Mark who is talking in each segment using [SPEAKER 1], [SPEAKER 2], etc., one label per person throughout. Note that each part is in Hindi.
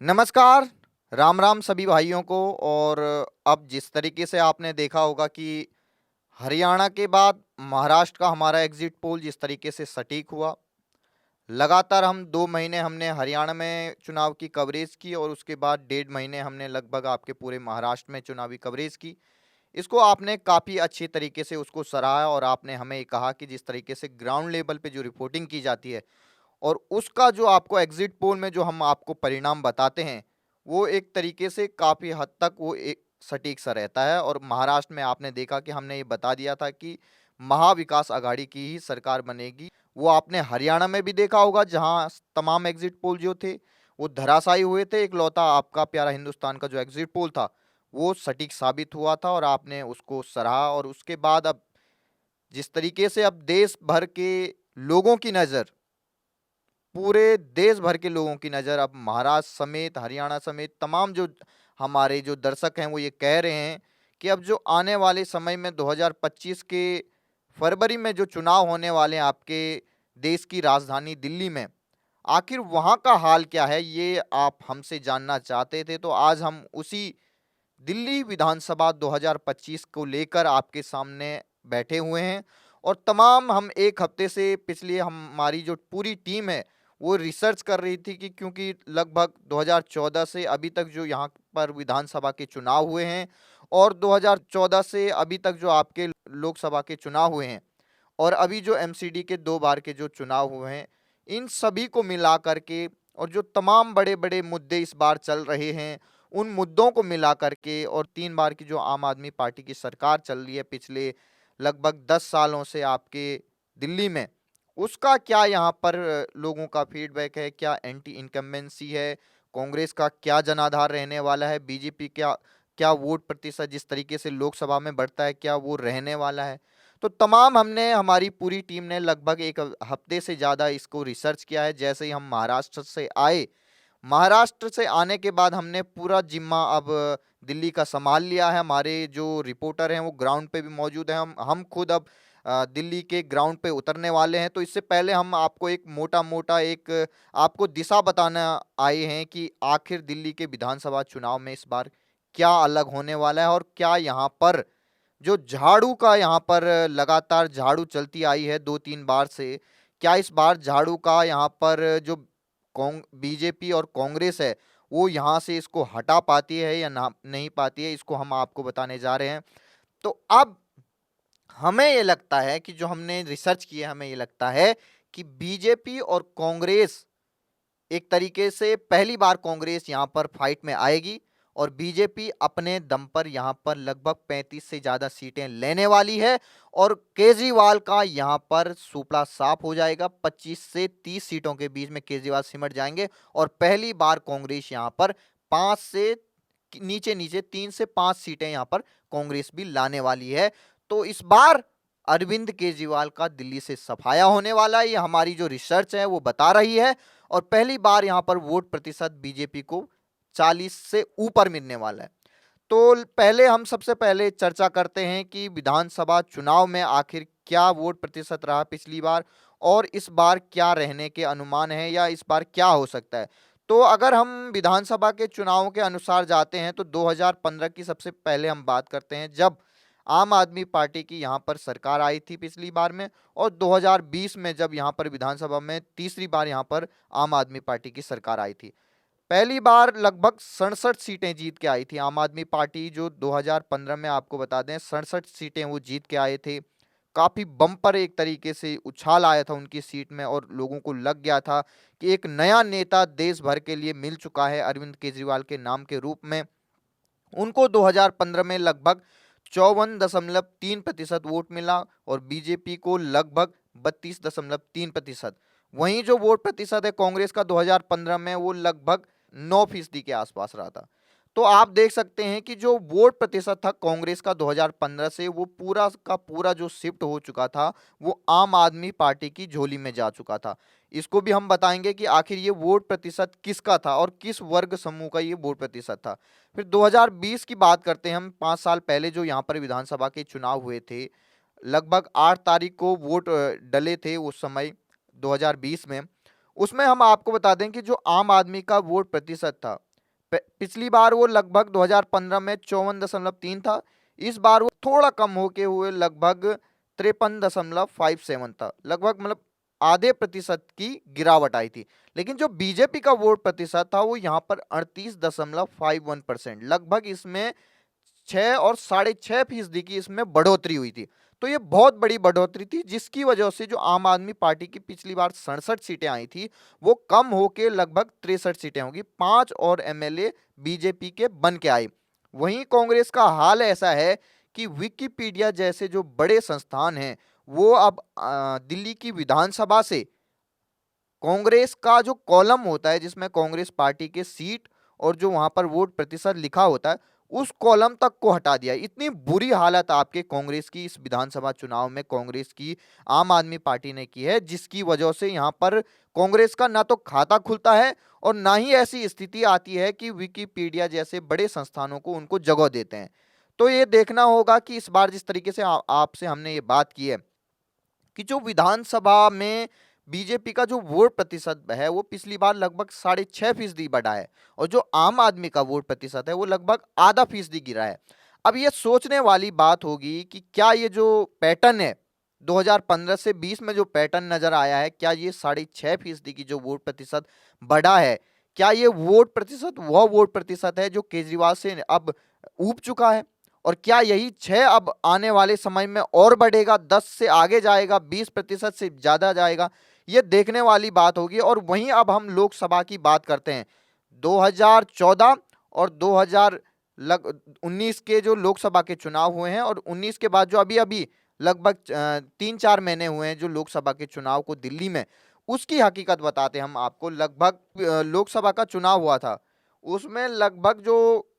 [SPEAKER 1] नमस्कार, राम राम सभी भाइयों को। और अब जिस तरीके से आपने देखा होगा कि हरियाणा के बाद महाराष्ट्र का हमारा एग्जिट पोल जिस तरीके से सटीक हुआ, लगातार हम 2 महीने हमने हरियाणा में चुनाव की कवरेज की और उसके बाद 1.5 महीने हमने लगभग आपके पूरे महाराष्ट्र में चुनावी कवरेज की। इसको आपने काफ़ी अच्छी तरीके से उसको सराहा और आपने हमें ये कहा कि जिस तरीके से ग्राउंड लेवल पे जो रिपोर्टिंग की जाती है और उसका जो आपको एग्जिट पोल में जो हम आपको परिणाम बताते हैं, वो एक तरीके से काफ़ी हद तक वो एक सटीक सा रहता है। और महाराष्ट्र में आपने देखा कि हमने ये बता दिया था कि महाविकास आघाड़ी की ही सरकार बनेगी। वो आपने हरियाणा में भी देखा होगा जहाँ तमाम एग्जिट पोल जो थे वो धराशायी हुए थे। इकलौता आपका प्यारा हिंदुस्तान का जो एग्जिट पोल था वो सटीक साबित हुआ था और आपने उसको सराहा। और उसके बाद अब जिस तरीके से अब देश भर के लोगों की नज़र, पूरे देश भर के लोगों की नज़र अब महाराष्ट्र समेत हरियाणा समेत तमाम जो हमारे जो दर्शक हैं वो ये कह रहे हैं कि अब जो आने वाले समय में 2025 के फरवरी में जो चुनाव होने वाले हैं आपके देश की राजधानी दिल्ली में, आखिर वहाँ का हाल क्या है, ये आप हमसे जानना चाहते थे। तो आज हम उसी दिल्ली विधानसभा 2025 को लेकर आपके सामने बैठे हुए हैं। और तमाम हम एक हफ्ते से पिछली हमारी जो पूरी टीम है वो रिसर्च कर रही थी कि क्योंकि लगभग 2014 से अभी तक जो यहाँ पर विधानसभा के चुनाव हुए हैं और 2014 से अभी तक जो आपके लोकसभा के चुनाव हुए हैं और अभी जो एमसीडी के 2 बार के जो चुनाव हुए हैं, इन सभी को मिला करके और जो तमाम बड़े बड़े मुद्दे इस बार चल रहे हैं उन मुद्दों को मिला करके, और 3 बार की जो आम आदमी पार्टी की सरकार चल रही है पिछले लगभग 10 सालों से आपके दिल्ली में, उसका क्या यहाँ पर लोगों का फीडबैक है, क्या एंटी इनकम्बेंसी है, कांग्रेस का क्या जनाधार रहने वाला है, बीजेपी क्या क्या वोट प्रतिशत जिस तरीके से लोकसभा में बढ़ता है क्या वो रहने वाला है। तो तमाम हमने हमारी पूरी टीम ने लगभग एक हफ्ते से ज़्यादा इसको रिसर्च किया है। जैसे ही हम महाराष्ट्र से आए, महाराष्ट्र से आने के बाद हमने पूरा जिम्मा अब दिल्ली का संभाल लिया है। हमारे जो रिपोर्टर हैं वो ग्राउंड पे भी मौजूद हैं। हम खुद अब दिल्ली के ग्राउंड पे उतरने वाले हैं। तो इससे पहले हम आपको एक मोटा मोटा एक आपको दिशा बताना आए हैं कि आखिर दिल्ली के विधानसभा चुनाव में इस बार क्या अलग होने वाला है और क्या यहाँ पर जो झाड़ू का यहाँ पर लगातार झाड़ू चलती आई है 2-3 बार से, क्या इस बार झाड़ू का यहाँ पर जो बीजेपी और कांग्रेस है वो यहाँ से इसको हटा पाती है या ना नहीं पाती है, इसको हम आपको बताने जा रहे हैं। तो अब हमें ये लगता है कि जो हमने रिसर्च किया हमें ये लगता है कि बीजेपी और कांग्रेस एक तरीके से पहली बार कांग्रेस यहाँ पर फाइट में आएगी और बीजेपी अपने दम पर यहाँ पर लगभग 35 से ज़्यादा सीटें लेने वाली है और केजरीवाल का यहाँ पर सुपड़ा साफ हो जाएगा। 25 से 30 सीटों के बीच में केजरीवाल सिमट जाएंगे और पहली बार कांग्रेस यहाँ पर 5 से नीचे नीचे 3 से 5 सीटें यहाँ पर कांग्रेस भी लाने वाली है। तो इस बार अरविंद केजरीवाल का दिल्ली से सफाया होने वाला है, ये हमारी जो रिसर्च है वो बता रही है। और पहली बार यहाँ पर वोट प्रतिशत बीजेपी को 40 से ऊपर मिलने वाला है। तो पहले हम सबसे पहले चर्चा करते हैं कि विधानसभा चुनाव में आखिर क्या वोट प्रतिशत रहा पिछली बार और इस बार क्या रहने के अनुमान है या इस बार क्या हो सकता है। तो अगर हम विधानसभा के चुनावों के अनुसार जाते हैं तो 2015 की सबसे पहले हम बात करते हैं, जब आम आदमी पार्टी की यहाँ पर सरकार आई थी पिछली बार में, और 2020 में जब यहाँ पर विधानसभा में तीसरी बार यहाँ पर आम आदमी पार्टी की सरकार आई थी। पहली बार लगभग 67 सीटें जीत के आई थी आम आदमी पार्टी, जो 2015 में आपको बता दें 67 सीटें वो जीत के आए थे। काफ़ी बम्पर एक तरीके से उछाल आया था उनकी सीट में और लोगों को लग गया था कि एक नया नेता देश भर के लिए मिल चुका है अरविंद केजरीवाल के नाम के रूप में। उनको 2015 में लगभग 54.3% वोट मिला और बीजेपी को लगभग 32.3%। वहीं जो वोट प्रतिशत है कांग्रेस का 2015 में वो लगभग 9% के आसपास रहा था। तो आप देख सकते हैं कि जो वोट प्रतिशत था कांग्रेस का 2015 से वो पूरा का पूरा जो शिफ्ट हो चुका था वो आम आदमी पार्टी की झोली में जा चुका था। इसको भी हम बताएंगे कि आखिर ये वोट प्रतिशत किसका था और किस वर्ग समूह का ये वोट प्रतिशत था। फिर 2020 की बात करते हैं हम, 5 साल पहले जो यहाँ पर विधानसभा के चुनाव हुए थे, लगभग 8 तारीख को वोट डले थे उस समय 2020 में। उसमें हम आपको बता दें कि जो आम आदमी का वोट प्रतिशत था पिछली बार वो लगभग 2015 में 54.3 था। इस बार वो थोड़ा कम होके हुए लगभग 53.57 था। लगभग मतलब आधे प्रतिशत की गिरावट आई थी। लेकिन जो बीजेपी का वोट प्रतिशत था वो यहाँ पर 38.51%, लगभग इसमें 6 और 6.5% की इसमें बढ़ोतरी हुई थी। तो ये बहुत बड़ी बढ़ोतरी थी, जिसकी वजह से जो आम आदमी पार्टी की पिछली बार 67 सीटें आई थी वो कम होके लगभग 63 सीटें होंगी। 5 और एमएलए बीजेपी के बन के आई। वहीं कांग्रेस का हाल ऐसा है कि विकिपीडिया जैसे जो बड़े संस्थान हैं वो अब दिल्ली की विधानसभा से कांग्रेस का जो कॉलम होता है जिसमें कांग्रेस पार्टी के सीट और जो वहां पर वोट प्रतिशत लिखा होता है उस कॉलम तक को हटा दिया। इतनी बुरी हालत आपके कांग्रेस की इस विधानसभा चुनाव में कांग्रेस की आम आदमी पार्टी ने की है, जिसकी वजह से यहां पर कांग्रेस का ना तो खाता खुलता है और ना ही ऐसी स्थिति आती है कि विकिपीडिया जैसे बड़े संस्थानों को उनको जगह देते हैं। तो ये देखना होगा कि इस बार जिस तरीके से आपसे हमने ये बात की है कि जो विधानसभा में बीजेपी का जो वोट प्रतिशत है वो पिछली बार लगभग 6.5% बढ़ा है और जो आम आदमी का वोट प्रतिशत है वो लगभग आधा फीसदी गिरा है। अब ये सोचने वाली बात होगी कि क्या ये जो पैटर्न है 2015 से 20 में जो पैटर्न नजर आया है, क्या ये 6.5% की जो वोट प्रतिशत बढ़ा है, क्या ये वोट प्रतिशत वह वोट प्रतिशत है जो केजरीवाल से अब ऊब चुका है? और क्या यही 6 अब आने वाले समय में और बढ़ेगा, 10 से आगे जाएगा, 20% से ज्यादा जाएगा? ये देखने वाली बात होगी। और वहीं अब हम लोकसभा की बात करते हैं। 2014 और 2019 के जो लोकसभा के चुनाव हुए हैं और 19 के बाद जो अभी अभी लगभग 3-4 महीने हुए हैं जो लोकसभा के चुनाव को दिल्ली में, उसकी हकीकत बताते हैं हम आपको। लगभग लोकसभा का चुनाव हुआ था, उसमें लगभग जो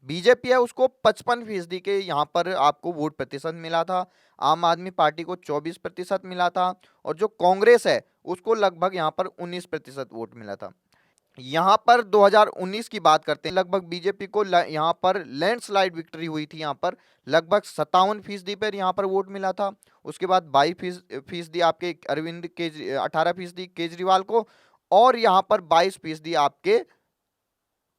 [SPEAKER 1] बीजेपी है उसको 55% के यहाँ पर आपको वोट प्रतिशत मिला था, आम आदमी पार्टी को 24% मिला था और जो कांग्रेस है उसको लगभग यहाँ पर 19% वोट मिला था। यहाँ पर 2019 की बात करते हैं, लगभग बीजेपी को यहाँ पर लैंडस्लाइड विक्ट्री हुई थी। यहाँ पर लगभग 57% पर यहाँ पर वोट मिला था। उसके बाद 22% आपके अरविंद के 18% केजरीवाल को और यहाँ पर 22% आपके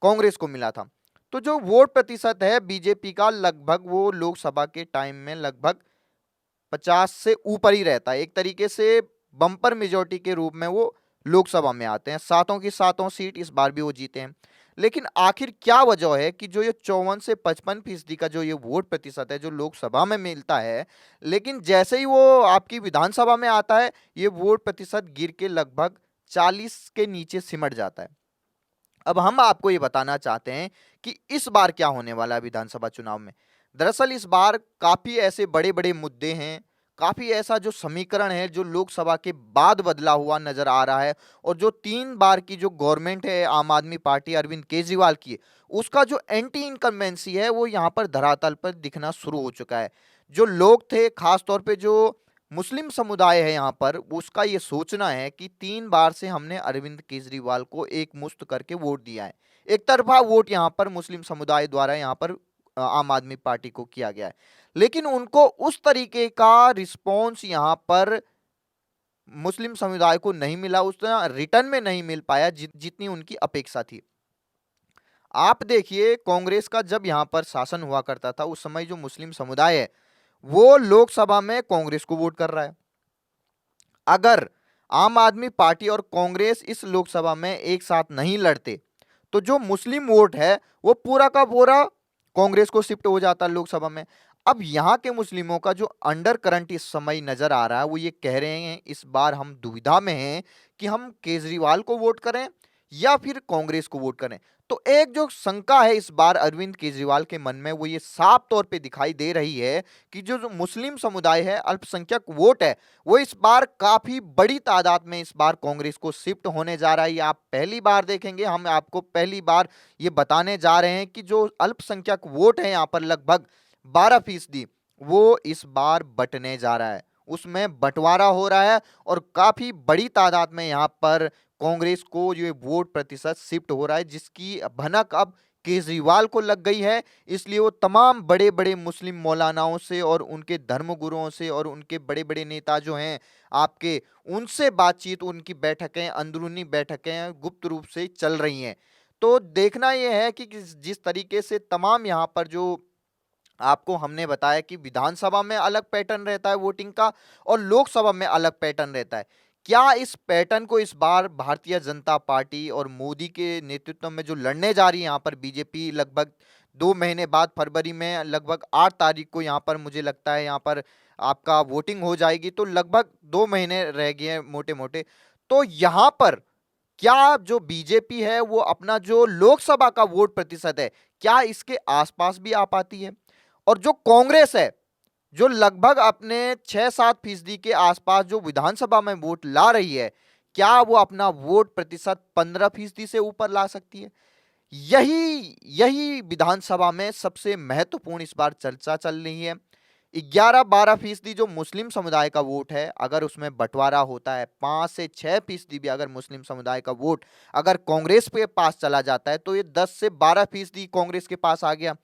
[SPEAKER 1] कांग्रेस को मिला था। तो जो वोट प्रतिशत है बीजेपी का लगभग वो लोकसभा के टाइम में लगभग 50 से ऊपर ही रहता है। एक तरीके से बम्पर मेजोरिटी के रूप में वो लोकसभा में आते हैं, सातों की सातों सीट इस बार भी वो जीते हैं। लेकिन आखिर क्या वजह है कि जो ये 54 से 55% का जो ये वोट प्रतिशत है जो लोकसभा में मिलता है, लेकिन जैसे ही वो आपकी विधानसभा में आता है ये वोट प्रतिशत गिर के लगभग 40 के नीचे सिमट जाता है। अब हम आपको ये बताना चाहते हैं कि इस बार क्या होने वाला है विधानसभा चुनाव में। दरअसल इस बार काफी ऐसे बड़े बड़े मुद्दे हैं, काफी ऐसा जो समीकरण है जो लोकसभा के बाद बदला हुआ नजर आ रहा है और जो 3 बार की जो गवर्नमेंट है आम आदमी पार्टी अरविंद केजरीवाल की, उसका जो एंटी इनकम्बेंसी है वो यहाँ पर धरातल पर दिखना शुरू हो चुका है। जो लोग थे, खासतौर पे जो मुस्लिम समुदाय है यहाँ पर, उसका ये सोचना है कि 3 बार से हमने अरविंद केजरीवाल को एक मुश्त करके वोट दिया है। एक तरफा वोट यहाँ पर मुस्लिम समुदाय द्वारा यहाँ पर आम आदमी पार्टी को किया गया है, लेकिन उनको उस तरीके का रिस्पॉन्स यहाँ पर मुस्लिम समुदाय को नहीं मिला, उतना रिटर्न में नहीं मिल पाया जितनी उनकी अपेक्षा थी। आप देखिए कांग्रेस का जब यहाँ पर शासन हुआ करता था उस समय जो मुस्लिम समुदाय है वो लोकसभा में कांग्रेस को वोट कर रहा है। अगर आम आदमी पार्टी और कांग्रेस इस लोकसभा में एक साथ नहीं लड़ते तो जो मुस्लिम वोट है वो पूरा का पूरा कांग्रेस को शिफ्ट हो जाता लोकसभा में। अब यहाँ के मुस्लिमों का जो अंडर करंट इस समय नजर आ रहा है वो ये कह रहे हैं इस बार हम दुविधा में हैं कि हम केजरीवाल को वोट करें या फिर कांग्रेस को वोट करें। तो एक जो शंका है इस बार अरविंद केजरीवाल के मन में वो ये साफ तौर पे दिखाई दे रही है कि जो मुस्लिम समुदाय है, अल्पसंख्यक वोट है, वो इस बार काफी बड़ी तादाद में इस बार कांग्रेस को शिफ्ट होने जा रहा है। ये आप पहली बार देखेंगे, हम आपको पहली बार ये बताने जा रहे हैं कि जो अल्पसंख्यक वोट है यहाँ पर लगभग 12% वो इस बार बंटने जा रहा है, उसमें बंटवारा हो रहा है और काफी बड़ी तादाद में यहाँ पर कांग्रेस को ये वोट प्रतिशत शिफ्ट हो रहा है, जिसकी भनक अब केजरीवाल को लग गई है। इसलिए वो तमाम बड़े बड़े मुस्लिम मौलानाओं से और उनके धर्मगुरुओं से और उनके बड़े बड़े नेता जो हैं आपके, उनसे बातचीत, उनकी बैठकें, अंदरूनी बैठकें गुप्त रूप से चल रही हैं। तो देखना ये है कि जिस तरीके से तमाम यहाँ पर जो आपको हमने बताया कि विधानसभा में अलग पैटर्न रहता है वोटिंग का और लोकसभा में अलग पैटर्न रहता है। क्या इस पैटर्न को इस बार भारतीय जनता पार्टी और मोदी के नेतृत्व में जो लड़ने जा रही है यहाँ पर बीजेपी, लगभग 2 महीने बाद फरवरी में लगभग 8 तारीख को यहाँ पर मुझे लगता है यहाँ पर आपका वोटिंग हो जाएगी, तो लगभग 2 महीने रह गए हैं मोटे मोटे। तो यहाँ पर क्या जो बीजेपी है वो अपना जो लोकसभा का वोट प्रतिशत है, क्या इसके आसपास भी आ पाती है? और जो कांग्रेस है, जो लगभग अपने 6-7% के आसपास जो विधानसभा में वोट ला रही है, क्या वो अपना वोट प्रतिशत 15% से ऊपर ला सकती है? यही यही विधानसभा में सबसे महत्वपूर्ण इस बार चर्चा चल रही है। 11-12% जो मुस्लिम समुदाय का वोट है, अगर उसमें बंटवारा होता है, 5 से 6% भी अगर मुस्लिम समुदाय का वोट अगर कांग्रेस के पास चला जाता है, तो ये 10 से 12% कांग्रेस के पास आ गया।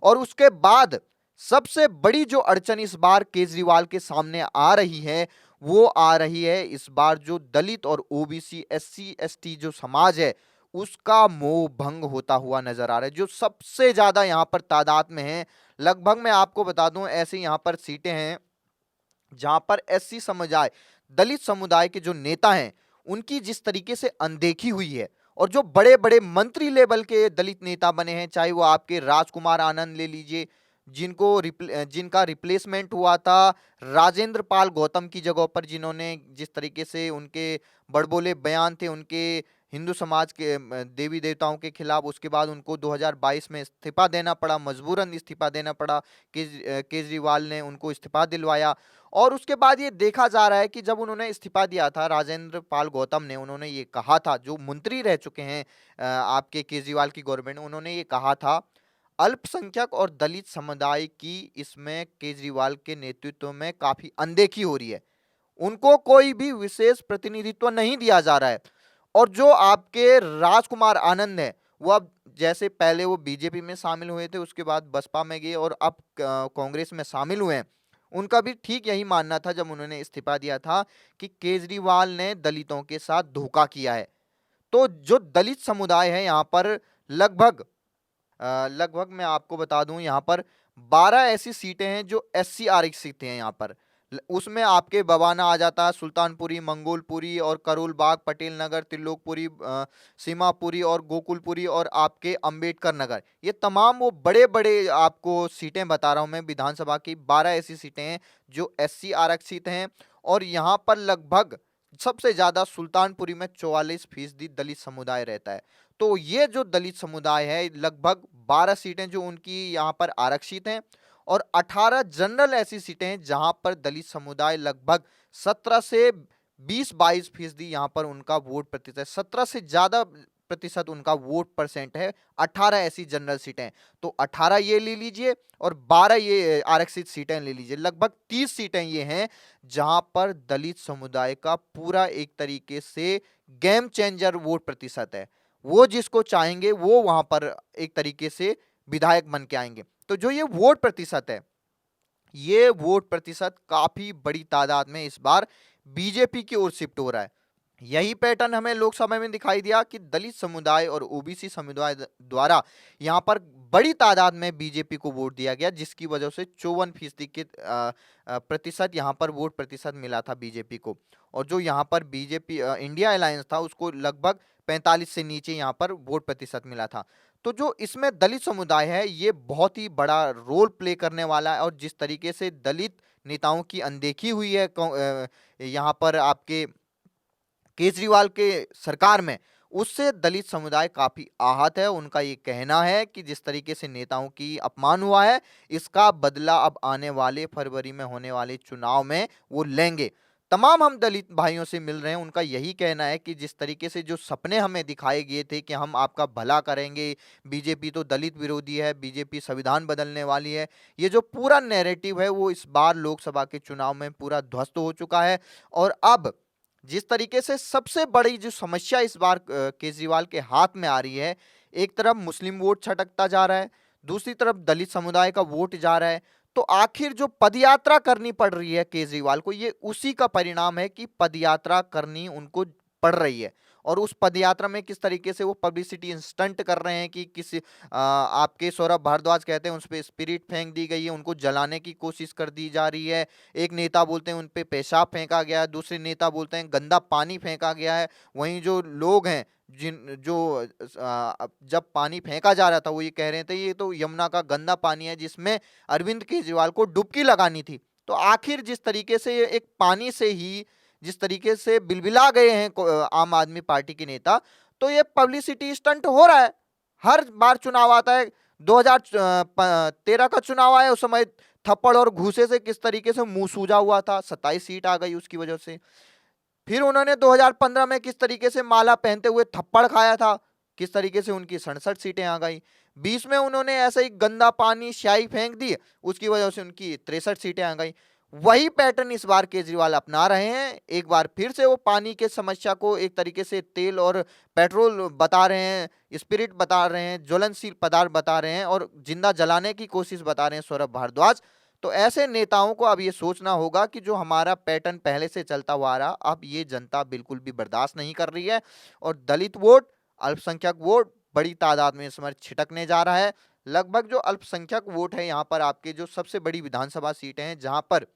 [SPEAKER 1] और उसके बाद सबसे बड़ी जो अड़चन इस बार केजरीवाल के सामने आ रही है, वो आ रही है इस बार जो दलित और ओबीसी, एससी, एसटी जो समाज है, उसका मोह भंग होता हुआ नजर आ रहा है, जो सबसे ज्यादा यहाँ पर तादाद में है। लगभग मैं आपको बता दूं ऐसे यहाँ पर सीटें हैं जहां पर एससी समुदाय, दलित समुदाय के जो नेता हैं, उनकी जिस तरीके से अनदेखी हुई है, और जो बड़े बड़े मंत्री लेवल के दलित नेता बने हैं, चाहे वो आपके राजकुमार आनंद ले लीजिए, जिनका रिप्लेसमेंट हुआ था राजेंद्र पाल गौतम की जगह पर, जिन्होंने जिस तरीके से उनके बड़बोले बयान थे उनके हिंदू समाज के देवी देवताओं के खिलाफ, उसके बाद उनको 2022 में इस्तीफा देना पड़ा, मजबूरन इस्तीफा देना पड़ा। केजरीवाल ने उनको इस्तीफा दिलवाया। और उसके बाद ये देखा जा रहा है कि जब उन्होंने इस्तीफा दिया था राजेंद्र पाल गौतम ने, उन्होंने ये कहा था, जो मंत्री रह चुके हैं आपके केजरीवाल की गवर्नमेंट, उन्होंने ये कहा था अल्पसंख्यक और दलित समुदाय की इसमें केजरीवाल के नेतृत्व में काफी अनदेखी हो रही है, उनको कोई भी विशेष प्रतिनिधित्व नहीं दिया जा रहा है। और जो आपके राजकुमार आनंद है, वो अब जैसे पहले वो बीजेपी में शामिल हुए थे, उसके बाद बसपा में गए और अब कांग्रेस में शामिल हुए हैं, उनका भी ठीक यही मानना था जब उन्होंने इस्तीफा दिया था कि केजरीवाल ने दलितों के साथ धोखा किया है। तो जो दलित समुदाय है यहाँ पर लगभग लगभग मैं आपको बता दूं यहाँ पर 12 ऐसी सीटें हैं जो एससी आरक्षित हैं यहाँ पर। उसमें आपके बवाना आ जाता है, सुल्तानपुरी, मंगोलपुरी और करोल बाग, पटेल नगर, त्रिलोकपुरी, सीमापुरी और गोकुलपुरी और आपके अंबेडकर नगर, ये तमाम वो बड़े बड़े आपको सीटें बता रहा हूं मैं विधानसभा की। 12 ऐसी सीटें हैं जो एससी आरक्षित हैं, और यहाँ पर लगभग सबसे ज्यादा सुल्तानपुरी में 44% दलित समुदाय रहता है। तो ये जो दलित समुदाय है, लगभग 12 सीटें जो उनकी यहाँ पर आरक्षित हैं, और 18 जनरल ऐसी सीटें हैं जहां पर दलित समुदाय लगभग 17 से 20-22% यहाँ पर उनका वोट प्रतिशत, 17 से ज्यादा प्रतिशत उनका वोट परसेंट है। 18 ऐसी जनरल सीटें हैं, तो 18 ये ले लीजिए और 12 ये आरक्षित सीटें ले लीजिए, लगभग 30 सीटें ये हैं जहां पर दलित समुदाय का पूरा एक तरीके से गेम चेंजर वोट प्रतिशत है। वो जिसको चाहेंगे वो वहां पर एक तरीके से विधायक बन के आएंगे। तो जो ये वोट प्रतिशत है, ये वोट प्रतिशत काफी बड़ी तादाद में इस बार बीजेपी की ओर शिफ्ट हो रहा है। यही पैटर्न हमें लोकसभा में दिखाई दिया कि दलित समुदाय और ओबीसी समुदाय द्वारा यहाँ पर बड़ी तादाद में बीजेपी को वोट दिया गया, जिसकी वजह से 54% के प्रतिशत यहाँ पर वोट प्रतिशत मिला था बीजेपी को। और जो यहाँ पर बीजेपी इंडिया अलायंस था, उसको लगभग 45 से नीचे यहाँ पर वोट प्रतिशत मिला था। तो जो इसमें दलित समुदाय है, ये बहुत ही बड़ा रोल प्ले करने वाला है। और जिस तरीके से दलित नेताओं की अनदेखी हुई है यहाँ पर आपके केजरीवाल के सरकार में, उससे दलित समुदाय काफी आहत है। उनका ये कहना है कि जिस तरीके से नेताओं की अपमान हुआ है, इसका बदला अब आने वाले फरवरी में होने वाले चुनाव में वो लेंगे। तमाम हम दलित भाइयों से मिल रहे हैं, उनका यही कहना है कि जिस तरीके से जो सपने हमें दिखाए गए थे कि हम आपका भला करेंगे, बीजेपी तो दलित विरोधी है, बीजेपी संविधान बदलने वाली है, ये जो पूरा नैरेटिव है वो इस बार लोकसभा के चुनाव में पूरा ध्वस्त हो चुका है। और अब जिस तरीके से सबसे बड़ी जो समस्या इस बार केजरीवाल के हाथ में आ रही है, एक तरफ मुस्लिम वोट छटकता जा रहा है, दूसरी तरफ दलित समुदाय का वोट जा रहा है, तो आखिर जो पदयात्रा करनी पड़ रही है केजरीवाल को, ये उसी का परिणाम है कि पदयात्रा करनी उनको पड़ रही है। और उस पदयात्रा में किस तरीके से वो पब्लिसिटी स्टंट कर रहे हैं कि आपके सौरभ भारद्वाज कहते हैं उस पे स्पिरिट फेंक दी गई है, उनको जलाने की कोशिश कर दी जा रही है। एक नेता बोलते हैं उन पे पेशाब फेंका गया है, दूसरे नेता बोलते हैं गंदा पानी फेंका गया है। वहीं जो लोग हैं जब पानी फेंका जा रहा था वो ये कह रहे थे ये तो यमुना का गंदा पानी है जिसमें अरविंद केजरीवाल को डुबकी लगानी थी। तो आखिर जिस तरीके से एक पानी से ही जिस तरीके से बिलबिला गए हैं आम आदमी पार्टी के नेता, तो ये पब्लिसिटी स्टंट हो रहा है। हर बार चुनाव आता है, 2013 का चुनाव आया, उस समय थप्पड़ और घूसे से किस तरीके से मुंह सूजा हुआ था, 27 सीट आ गई उसकी वजह से। फिर उन्होंने 2015 में किस तरीके से माला पहनते हुए थप्पड़ खाया था, किस तरीके से उनकी 67 सीटें आ गई। 20 में उन्होंने ऐसे ही गंदा पानी स्याही फेंक दी, उसकी वजह से उनकी 63 सीटें आ गई। वही पैटर्न इस बार केजरीवाल अपना रहे हैं। एक बार फिर से वो पानी के समस्या को एक तरीके से तेल और पेट्रोल बता रहे हैं, स्पिरिट बता रहे हैं, ज्वलनशील पदार्थ बता रहे हैं और जिंदा जलाने की कोशिश बता रहे हैं सौरभ भारद्वाज। तो ऐसे नेताओं को अब ये सोचना होगा कि जो हमारा पैटर्न पहले से चलता हुआ आ रहा, अब ये जनता बिल्कुल भी बर्दाश्त नहीं कर रही है और दलित वोट, अल्पसंख्यक वोट बड़ी तादाद में इस समय छिटकने जा रहा है। लगभग जो अल्पसंख्यक वोट है यहाँ पर आपके जो सबसे बड़ी विधानसभा सीटें हैं जहां पर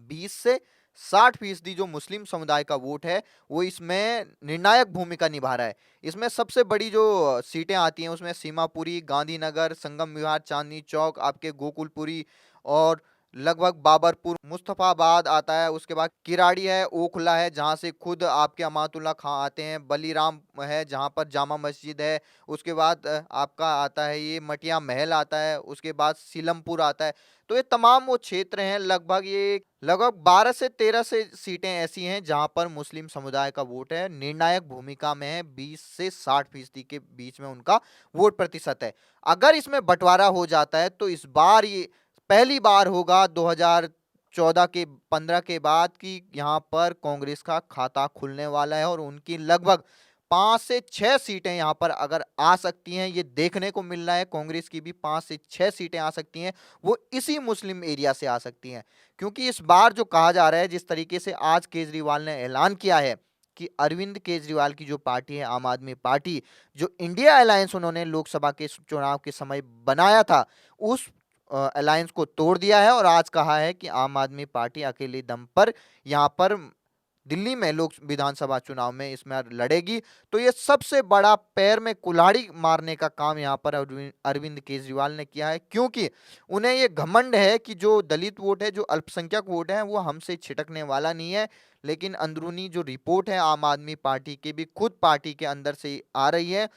[SPEAKER 1] 20 से 60% जो मुस्लिम समुदाय का वोट है वो इसमें निर्णायक भूमिका निभा रहा है। इसमें सबसे बड़ी जो सीटें आती हैं उसमें सीमापुरी, गांधीनगर, संगम विहार, चांदनी चौक, आपके गोकुलपुरी और लगभग बाबरपुर, मुस्तफाबाद आता है। उसके बाद किराड़ी है, ओखला है जहां से खुद आपके अमातुल्ला खां आते हैं, बलीराम है जहां पर जामा मस्जिद है। उसके बाद आपका आता है ये मटिया महल आता है, उसके बाद सीलमपुर आता है। तो ये तमाम वो क्षेत्र हैं, लगभग 12 से 13 से सीटें ऐसी हैं जहां पर मुस्लिम समुदाय का वोट है, निर्णायक भूमिका में है। 20 से 60% के बीच में उनका वोट प्रतिशत है। अगर इसमें बंटवारा हो जाता है तो इस बार ये पहली बार होगा 2014 के 15 के बाद कि यहाँ पर कांग्रेस का खाता खुलने वाला है और उनकी लगभग 5 से 6 सीटें यहाँ पर अगर आ सकती हैं, ये देखने को मिल रहा है। कांग्रेस की भी 5 से 6 सीटें आ सकती हैं, वो इसी मुस्लिम एरिया से आ सकती हैं। क्योंकि इस बार जो कहा जा रहा है, जिस तरीके से आज केजरीवाल ने ऐलान किया है कि अरविंद केजरीवाल की जो पार्टी है आम आदमी पार्टी, जो इंडिया अलायंस उन्होंने लोकसभा के चुनाव के समय बनाया था, उस अलायंस को तोड़ दिया है और आज कहा है कि आम आदमी पार्टी अकेले दम पर यहाँ पर दिल्ली में लोक विधानसभा चुनाव में इसमें लड़ेगी। तो ये सबसे बड़ा पैर में कुल्हाड़ी मारने का काम यहाँ पर अरविंद केजरीवाल ने किया है, क्योंकि उन्हें ये घमंड है कि जो दलित वोट है, जो अल्पसंख्यक वोट है, वो हमसे छिटकने वाला नहीं है। लेकिन अंदरूनी जो रिपोर्ट है आम आदमी पार्टी की भी खुद पार्टी के अंदर से आ रही है,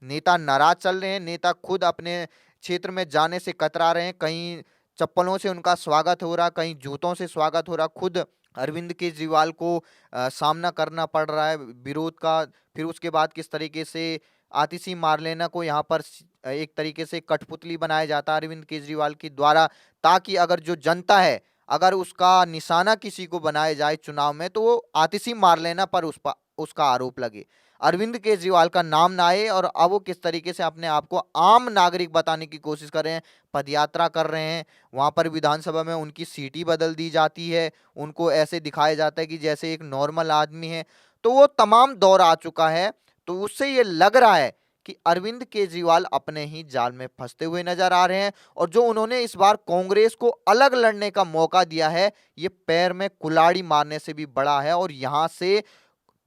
[SPEAKER 1] नेता नाराज चल रहे हैं, नेता खुद अपने क्षेत्र में जाने से कतरा रहे हैं। कहीं चप्पलों से उनका स्वागत हो रहा, कहीं जूतों से स्वागत हो रहा। खुद अरविंद केजरीवाल को सामना करना पड़ रहा है विरोध का। फिर उसके बाद किस तरीके से आतिशी मारलेना को यहाँ पर एक तरीके से कठपुतली बनाया जाता है अरविंद केजरीवाल के द्वारा, ताकि अगर जो जनता है अगर उसका निशाना किसी को बनाया जाए चुनाव में तो वो आतिशी मारलेना पर उसका आरोप लगे, अरविंद केजरीवाल का नाम ना आए। और अब वो किस तरीके से अपने आप को आम नागरिक बताने की कोशिश कर रहे हैं, पदयात्रा कर रहे हैं। वहां पर विधानसभा में उनकी सीट ही बदल दी जाती है, उनको ऐसे दिखाया जाता है कि जैसे एक नॉर्मल आदमी है। तो वो तमाम दौर आ चुका है। तो उससे ये लग रहा है कि अरविंद केजरीवाल अपने ही जाल में फंसते हुए नजर आ रहे हैं और जो उन्होंने इस बार कांग्रेस को अलग लड़ने का मौका दिया है, ये पैर में कुल्हाड़ी मारने से भी बड़ा है। और यहां से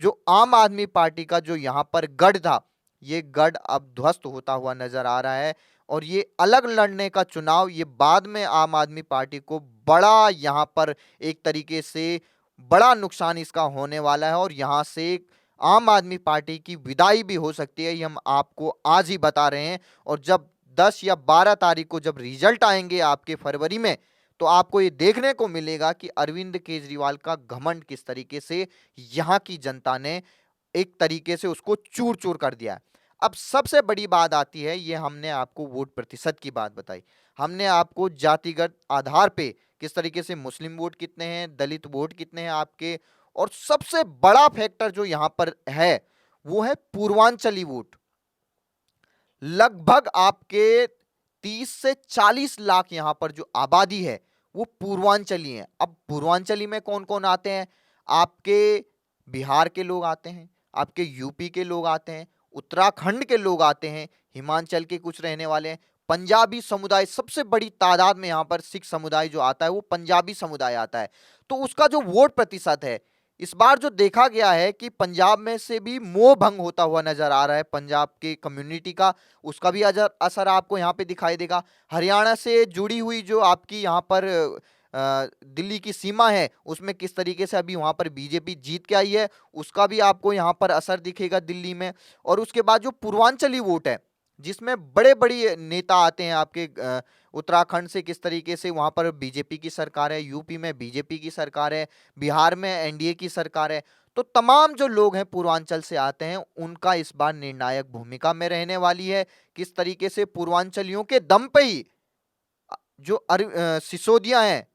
[SPEAKER 1] जो आम आदमी पार्टी का जो यहाँ पर गढ़ था, ये गढ़ अब ध्वस्त होता हुआ नजर आ रहा है। और ये अलग लड़ने का चुनाव, ये बाद में आम आदमी पार्टी को बड़ा यहाँ पर एक तरीके से बड़ा नुकसान इसका होने वाला है और यहाँ से आम आदमी पार्टी की विदाई भी हो सकती है। ये हम आपको आज ही बता रहे हैं। और जब 10 या 12 तारीख को जब रिजल्ट आएंगे आपके फरवरी में, तो आपको ये देखने को मिलेगा कि अरविंद केजरीवाल का घमंड किस तरीके से यहाँ की जनता ने एक तरीके से उसको चूर चूर कर दिया है। अब सबसे बड़ी बात आती है, ये हमने आपको वोट प्रतिशत की बात बताई, हमने आपको जातिगत आधार पे किस तरीके से मुस्लिम वोट कितने हैं, दलित वोट कितने हैं आपके, और सबसे बड़ा फैक्टर जो यहाँ पर है वो है पूर्वांचली वोट। लगभग आपके 30 से 40 लाख यहाँ पर जो आबादी है वो पूर्वांचली है। अब पूर्वांचली में कौन कौन आते हैं? आपके बिहार के लोग आते हैं, आपके यूपी के लोग आते हैं, उत्तराखंड के लोग आते हैं, हिमाचल के कुछ रहने वाले हैं, पंजाबी समुदाय सबसे बड़ी तादाद में यहाँ पर सिख समुदाय जो आता है वो पंजाबी समुदाय आता है। तो उसका जो वोट प्रतिशत है इस बार जो देखा गया है कि पंजाब में से भी मोह भंग होता हुआ नजर आ रहा है पंजाब की कम्युनिटी का, उसका भी असर आपको यहाँ पे दिखाई देगा। हरियाणा से जुड़ी हुई जो आपकी यहाँ पर दिल्ली की सीमा है उसमें किस तरीके से अभी वहां पर बीजेपी जीत के आई है, उसका भी आपको यहाँ पर असर दिखेगा दिल्ली में। और उसके बाद जो पूर्वांचली वोट है जिसमें बड़े बड़ी नेता आते हैं आपके उत्तराखंड से किस तरीके से वहां पर बीजेपी की सरकार है, यूपी में बीजेपी की सरकार है, बिहार में एनडीए की सरकार है। तो तमाम जो लोग हैं पूर्वांचल से आते हैं उनका इस बार निर्णायक भूमिका में रहने वाली है। किस तरीके से पूर्वांचलियों के दम पे ही जो सिसोदिया हैं,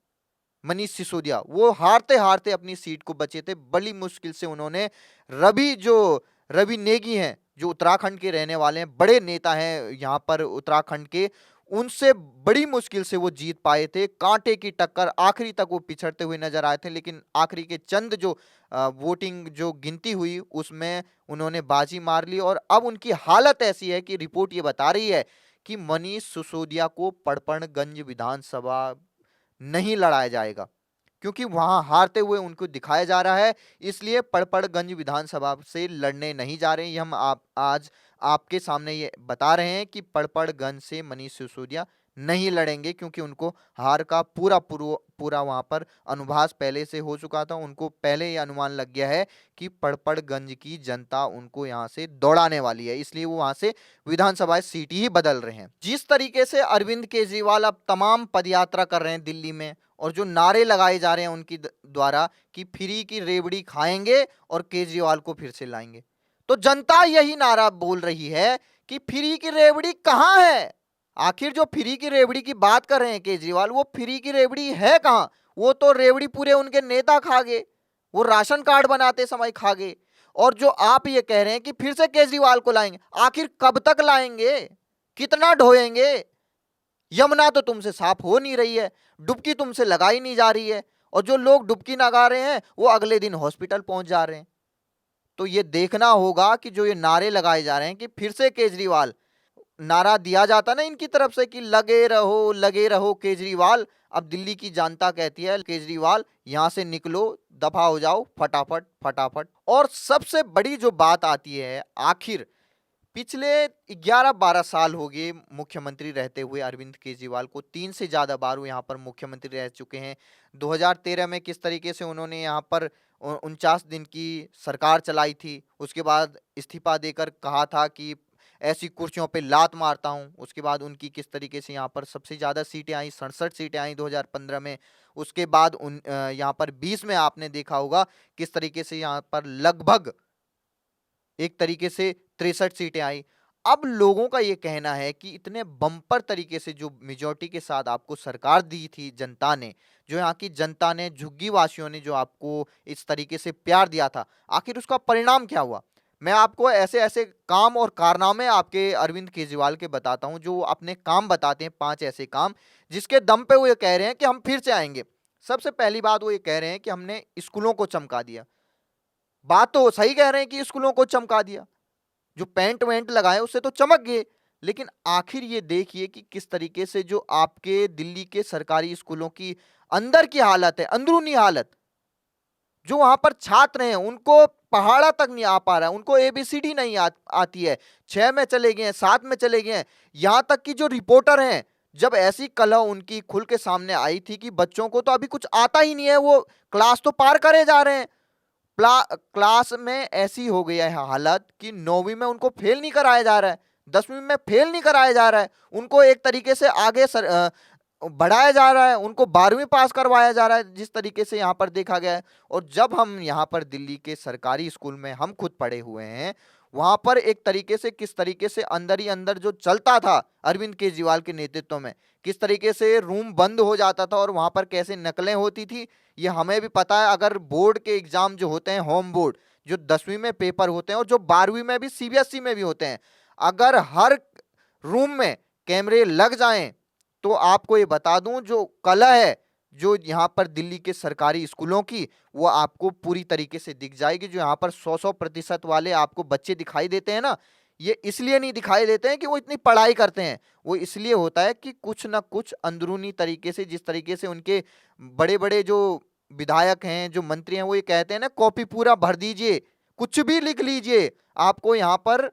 [SPEAKER 1] मनीष सिसोदिया, वो हारते हारते अपनी सीट को बचे थे। बड़ी मुश्किल से उन्होंने रवि नेगी हैं जो उत्तराखंड के रहने वाले हैं, बड़े नेता हैं यहाँ पर उत्तराखंड के, उनसे बड़ी मुश्किल से वो जीत पाए थे। कांटे की टक्कर, आखिरी तक वो पिछड़ते हुए नजर आए थे, लेकिन आखिरी के चंद जो वोटिंग जो गिनती हुई उसमें उन्होंने बाजी मार ली। और अब उनकी हालत ऐसी है कि रिपोर्ट ये बता रही है कि मनीष सिसोदिया को पड़पड़गंज विधानसभा नहीं लड़ाया जाएगा, क्योंकि वहां हारते हुए उनको दिखाया जा रहा है, इसलिए पड़पड़गंज विधानसभा से लड़ने नहीं जा रहे हैं। ये हम आज आपके सामने ये बता रहे हैं कि पड़पड़गंज से मनीष सिसोदिया नहीं लड़ेंगे, क्योंकि उनको हार का पूरा वहां पर अनुभास पहले से हो चुका था। उनको पहले ये अनुमान लग गया है कि पड़पड़गंज की जनता उनको यहाँ से दौड़ाने वाली है, इसलिए वो वहां से विधानसभा सीट ही बदल रहे हैं। जिस तरीके से अरविंद केजरीवाल अब तमाम पदयात्रा कर रहे हैं दिल्ली में और जो नारे लगाए जा रहे हैं उनकी द्वारा कि फ्री की रेवड़ी खाएंगे और केजरीवाल को फिर से लाएंगे, तो जनता यही नारा बोल रही है कि फ्री की रेवड़ी कहां है। आखिर जो फ्री की रेवड़ी की बात कर रहे हैं केजरीवाल, वो फ्री की रेवड़ी है कहां? वो तो रेवड़ी पूरे उनके नेता खा गए, वो राशन कार्ड बनाते समय खा गए। और जो आप ये कह रहे हैं कि फिर से केजरीवाल को लाएंगे, आखिर कब तक लाएंगे, कितना ढोएंगे? यमुना तो तुमसे साफ हो नहीं रही है, डुबकी तुमसे लगाई नहीं जा रही है, और जो लोग डुबकी लगा रहे हैं वो अगले दिन हॉस्पिटल पहुंच जा रहे हैं। तो ये देखना होगा कि जो ये नारे लगाए जा रहे हैं कि फिर से केजरीवाल, नारा दिया जाता ना इनकी तरफ से कि लगे रहो केजरीवाल, अब दिल्ली की जनता कहती है केजरीवाल यहां से निकलो, दफा हो जाओ फटाफट फटाफट। और सबसे बड़ी जो बात आती है, आखिर पिछले 11-12 साल हो गए मुख्यमंत्री रहते हुए अरविंद केजरीवाल को, 3 से ज्यादा बार वो यहाँ पर मुख्यमंत्री रह चुके हैं। 2013 में किस तरीके से उन्होंने यहाँ पर 49 दिन की सरकार चलाई थी, उसके बाद इस्तीफा देकर कहा था कि ऐसी कुर्सियों पे लात मारता हूं। उसके बाद उनकी किस तरीके से यहाँ पर सबसे ज्यादा सीटें आई, 67 सीटें आई 2015 में। उसके बाद यहाँ पर 20 में आपने देखा होगा किस तरीके से यहाँ पर लगभग एक तरीके से 63 सीटें आई। अब लोगों का ये कहना है कि इतने बम्पर तरीके से जो मेजॉरिटी के साथ आपको सरकार दी थी जनता ने, जो यहाँ की जनता ने, झुग्गी वासियों ने जो आपको इस तरीके से प्यार दिया था, आखिर उसका परिणाम क्या हुआ? मैं आपको ऐसे ऐसे काम और कारनामे आपके अरविंद केजरीवाल के बताता हूं, जो अपने काम बताते हैं, 5 ऐसे काम जिसके दम पे वो ये कह रहे हैं कि हम फिर से आएंगे। सबसे पहली बात वो ये कह रहे हैं कि हमने स्कूलों को चमका दिया। बात तो सही कह रहे हैं कि स्कूलों को चमका दिया, जो पेंट वेंट लगाए उससे तो चमक गए, लेकिन आखिर ये देखिए कि किस तरीके से जो आपके दिल्ली के सरकारी स्कूलों की अंदर की हालत है, अंदरूनी हालत, जो वहां पर छात्र हैं उनको पहाड़ा तक नहीं आ पा रहा है, उनको एबीसीडी नहीं आती है, 6 में चले गए हैं, 7 में चले गए हैं। यहां तक कि जो रिपोर्टर हैं, जब ऐसी कला उनकी खुल के सामने आई थी कि बच्चों को तो अभी कुछ आता ही नहीं है, वो क्लास तो पार करे जा रहे हैं, क्लास में ऐसी हो गई है हालत कि 9वीं में उनको फेल नहीं कराया जा रहा है, 10वीं में फेल नहीं कराया जा रहा है, उनको एक तरीके से आगे बढ़ाया जा रहा है, उनको 12वीं पास करवाया जा रहा है, जिस तरीके से यहाँ पर देखा गया है। और जब हम यहाँ पर दिल्ली के सरकारी स्कूल में हम खुद पढ़े हुए हैं, वहां पर एक तरीके से किस तरीके से अंदर ही अंदर जो चलता था अरविंद केजरीवाल के नेतृत्व में, किस तरीके से रूम बंद हो जाता था और वहां पर कैसे नकलें होती थी, ये हमें भी पता है। अगर बोर्ड के एग्जाम जो होते हैं, होम बोर्ड, जो 10वीं में पेपर होते हैं और जो 12वीं में भी सीबीएसई में भी होते हैं, अगर हर रूम में कैमरे लग जाएं तो आपको ये बता दूं, जो कला है, जो यहाँ पर दिल्ली के सरकारी स्कूलों की, वो आपको पूरी तरीके से दिख जाएगी। जो यहाँ पर 100% वाले आपको बच्चे दिखाई देते हैं ना, ये इसलिए नहीं दिखाई देते हैं कि वो इतनी पढ़ाई करते हैं, वो इसलिए होता है कि कुछ ना कुछ अंदरूनी तरीके से, जिस तरीके से उनके बड़े बड़े जो विधायक हैं, जो मंत्री हैं, वो ये कहते हैं ना, कॉपी पूरा भर दीजिए, कुछ भी लिख लीजिए, आपको यहाँ पर,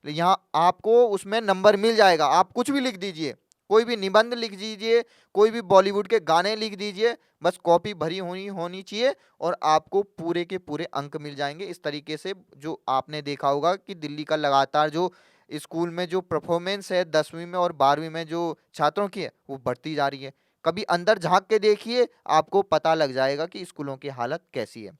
[SPEAKER 1] यहाँ आपको उसमें नंबर मिल जाएगा, आप कुछ भी लिख दीजिए, कोई भी निबंध लिख दीजिए, कोई भी बॉलीवुड के गाने लिख दीजिए, बस कॉपी भरी होनी होनी चाहिए और आपको पूरे के पूरे अंक मिल जाएंगे। इस तरीके से जो आपने देखा होगा कि दिल्ली का लगातार जो स्कूल में जो परफॉर्मेंस है 10वीं में और 12वीं में जो छात्रों की है, वो बढ़ती जा रही है। कभी अंदर झांक के देखिए, आपको पता लग जाएगा कि स्कूलों की हालत कैसी है।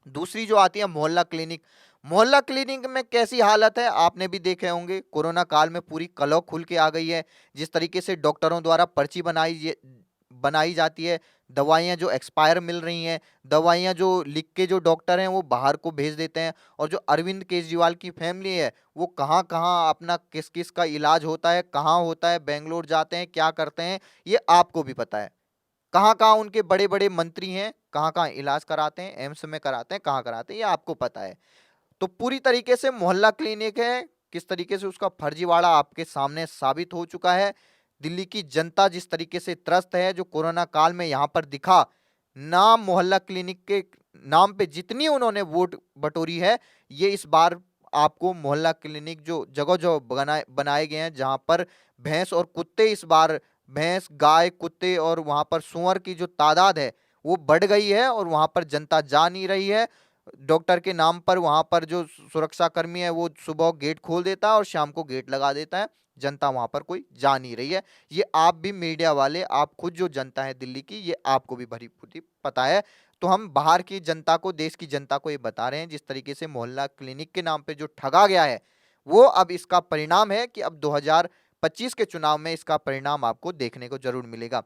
[SPEAKER 1] दूसरी जो आती है मोहल्ला क्लिनिक, मोहल्ला क्लिनिक में कैसी हालत है आपने भी देखे होंगे। कोरोना काल में पूरी कलौ खुल के आ गई है। जिस तरीके से डॉक्टरों द्वारा पर्ची बनाई जाती है, दवाइयाँ जो एक्सपायर मिल रही हैं, दवाइयाँ जो लिख के जो डॉक्टर हैं वो बाहर को भेज देते हैं, और जो अरविंद केजरीवाल की फैमिली है, वो कहाँ कहाँ अपना किस किस का इलाज होता है, कहाँ होता है, बेंगलोर जाते हैं, क्या करते हैं, ये आपको भी पता है। कहाँ-कहाँ उनके बड़े-बड़े मंत्री हैं, कहाँ-कहाँ इलाज कराते हैं, एम्स में कराते हैं, कहाँ कराते हैं, ये आपको पता है। तो पूरी तरीके से मोहल्ला क्लिनिक है, किस तरीके से उसका फर्जीवाड़ा आपके सामने साबित हो चुका है। दिल्ली की जनता जिस तरीके से त्रस्त है, जो कोरोना काल में यहाँ पर दिखा, नाम मोहल्ला क्लिनिक के नाम पे जितनी उन्होंने वोट बटोरी है, ये इस बार आपको मोहल्ला क्लिनिक जो जगह-जगह बनाए बनाए गए हैं, जहाँ पर भैंस और कुत्ते इस बार, भैंस, गाय, कुत्ते और वहाँ पर सूअर की जो तादाद है, वो बढ़ गई है और वहाँ पर जनता जा नहीं रही है। डॉक्टर के नाम पर वहाँ पर जो सुरक्षा कर्मी है, वो सुबह गेट खोल देता है और शाम को गेट लगा देता है। जनता वहाँ पर कोई जा नहीं रही है। ये आप भी मीडिया वाले, आप खुद जो जनता है दिल्ली की, ये आपको भी भली-भांति पता है। तो हम बाहर की जनता को, देश की जनता को ये बता रहे हैं, जिस तरीके से मोहल्ला क्लिनिक के नाम पे जो ठगा गया है, वो अब इसका परिणाम है कि अब 2025 के चुनाव में इसका परिणाम आपको देखने को ज़रूर मिलेगा।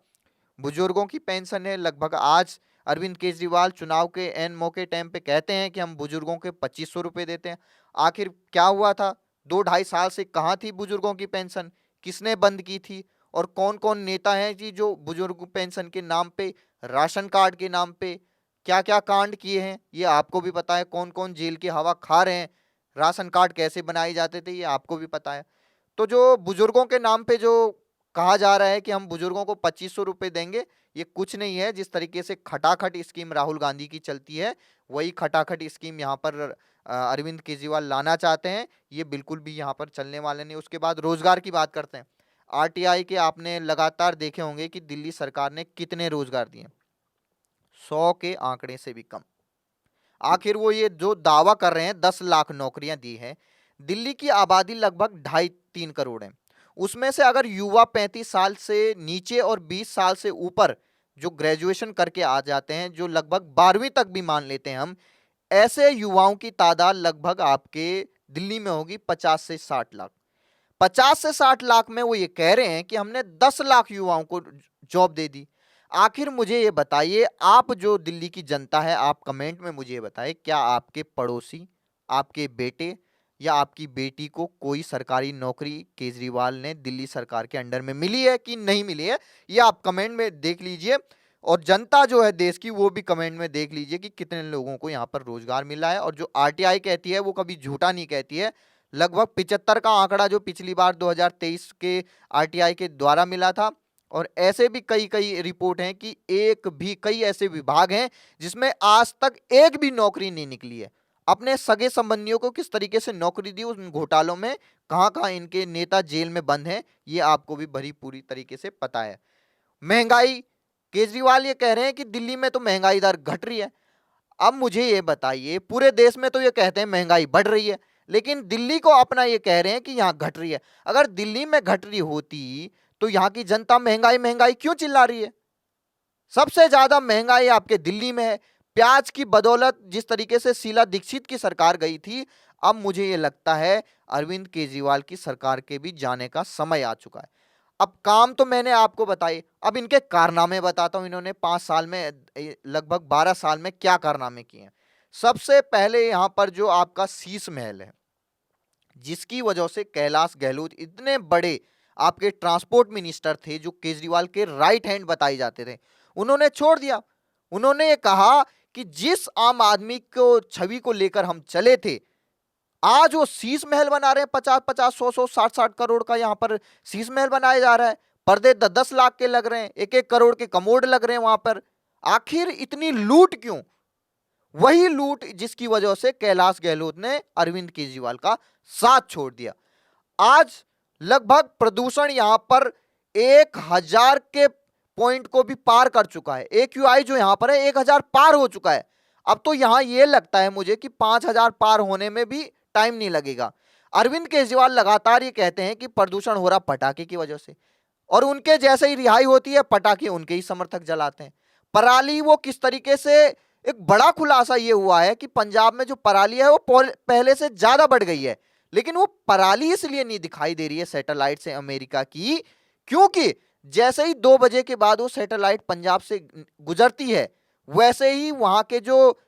[SPEAKER 1] बुजुर्गों की पेंशन है लगभग, आज अरविंद केजरीवाल चुनाव के एन मौके टाइम पे कहते हैं कि हम बुजुर्गों के 2500 रुपए देते हैं। आखिर क्या हुआ था? 2 ढाई साल से कहाँ थी बुजुर्गों की पेंशन? किसने बंद की थी? और कौन-कौन नेता हैं जी जो बुजुर्ग पेंशन के नाम पे, राशन कार्ड के नाम पे क्या-क्या कांड किए हैं? ये आपको भी पता है। कौन-कौन जेल की हवा खा रहे हैं? राशन कार्ड कैसे बनाए जाते थे? ये आपको भी पता है। तो जो बुजुर्गों के नाम पे जो कहा जा रहा है कि हम बुजुर्गों को 2500 रुपए देंगे, ये कुछ नहीं है। जिस तरीके से खटाखट स्कीम राहुल गांधी की चलती है, वही खटाखट स्कीम यहाँ पर अरविंद केजरीवाल लाना चाहते हैं। ये बिल्कुल भी यहाँ पर चलने वाले नहीं। उसके बाद रोजगार की बात करते हैं। आरटीआई के आपने लगातार देखे होंगे कि दिल्ली सरकार ने कितने रोजगार दिए, 100 के आंकड़े से भी कम। आखिर वो ये जो दावा कर रहे हैं 10 लाख नौकरियां दी हैं, दिल्ली की आबादी लगभग 2.5-3 करोड़ है। उसमें से अगर युवा 35 साल से नीचे और 20 साल से ऊपर जो ग्रेजुएशन करके आ जाते हैं, जो लगभग 12वीं तक भी मान लेते हैं हम, ऐसे युवाओं की तादाद लगभग आपके दिल्ली में होगी 50 से 60 लाख। 50 से 60 लाख में वो ये कह रहे हैं कि हमने 10 लाख युवाओं को जॉब दे दी। आखिर मुझे ये बताइए, आप जो दिल्ली की जनता है, आप कमेंट में मुझे ये बताइए, क्या आपके पड़ोसी, आपके बेटे या आपकी बेटी को कोई सरकारी नौकरी केजरीवाल ने दिल्ली सरकार के अंडर में मिली है कि नहीं मिली है? ये आप कमेंट में देख लीजिए। और जनता जो है देश की, वो भी कमेंट में देख लीजिए कि कितने लोगों को यहाँ पर रोजगार मिला है। और जो आरटीआई कहती है, वो कभी झूठा नहीं कहती है। लगभग 75 का आंकड़ा जो पिछली बार 2023 के आरटीआई के द्वारा मिला था। और ऐसे भी कई कई रिपोर्ट हैं कि कई ऐसे विभाग हैं जिसमें आज तक एक भी नौकरी नहीं निकली है। अपने सगे संबंधियों को किस तरीके से नौकरी दी, उन घोटालों में कहां कहां इनके नेता जेल में बंद हैं, ये आपको भी भरी पूरी तरीके से पता है। महंगाई, केजरीवाल ये कह रहे हैं कि दिल्ली में तो महंगाई दर घट रही है। अब मुझे ये बताइए, पूरे देश में तो ये कहते हैं महंगाई बढ़ रही है, लेकिन दिल्ली को अपना ये कह रहे हैं कि यहाँ घट रही है। अगर दिल्ली में घट रही होती तो यहाँ की जनता महंगाई महंगाई क्यों चिल्ला रही है? सबसे ज्यादा महंगाई आपके दिल्ली में है। प्याज की बदौलत जिस तरीके से शीला दीक्षित की सरकार गई थी, अब मुझे ये लगता है अरविंद केजरीवाल की सरकार के भी जाने का समय आ चुका है। अब काम तो मैंने आपको बताए, अब इनके कारनामे बताता हूं। इन्होंने 5 साल में, लगभग 12 साल में क्या कारनामे किए हैं। सबसे पहले यहां पर जो आपका शीश महल है, जिसकी वजह से कैलाश गहलोत इतने बड़े आपके ट्रांसपोर्ट मिनिस्टर थे, जो केजरीवाल के राइट हैंड बताए जाते थे, उन्होंने छोड़ दिया। उन्होंने ये कहा कि जिस आम आदमी को छवि को लेकर हम चले थे, आज वो शीश महल बना रहे हैं, 50-50, 100-100, 60-60 करोड़ का यहाँ पर शीश महल बनाया जा रहा है। पर्दे 10-10 लाख के लग रहे हैं, 1-1 करोड़ के कमोड लग रहे हैं वहां पर। आखिर इतनी लूट क्यों? वही लूट जिसकी वजह से कैलाश गहलोत ने अरविंद केजरीवाल का साथ छोड़ दिया। आज लगभग प्रदूषण यहां पर 1000 के पॉइंट को भी पार कर चुका है। AQI जो यहां पर है 1000 पार हो चुका है। अब तो यहां यह लगता है मुझे कि 5000 पार होने में भी टाइम नहीं लगेगा। अरविंद केजरीवाल लगातार ये कहते हैं कि प्रदूषण हो रहा पटाखे की वजह से, और उनके जैसे ही रिहाई होती है पटाखे उनके ही समर्थक जलाते हैं। पराली वो किस तरीके से, एक बड़ा खुलासा ये हुआ है कि पंजाब में जो पराली है वो पहले से ज्यादा बढ़ गई है, लेकिन वो पराली इसलिए नहीं दिखाई दे रही है सैटेलाइट से अमेरिका की, क्योंकि जैसे ही 2 बजे के बाद वो सैटेलाइट पंजाब से गुजरती है, वैसे ही वहां के जो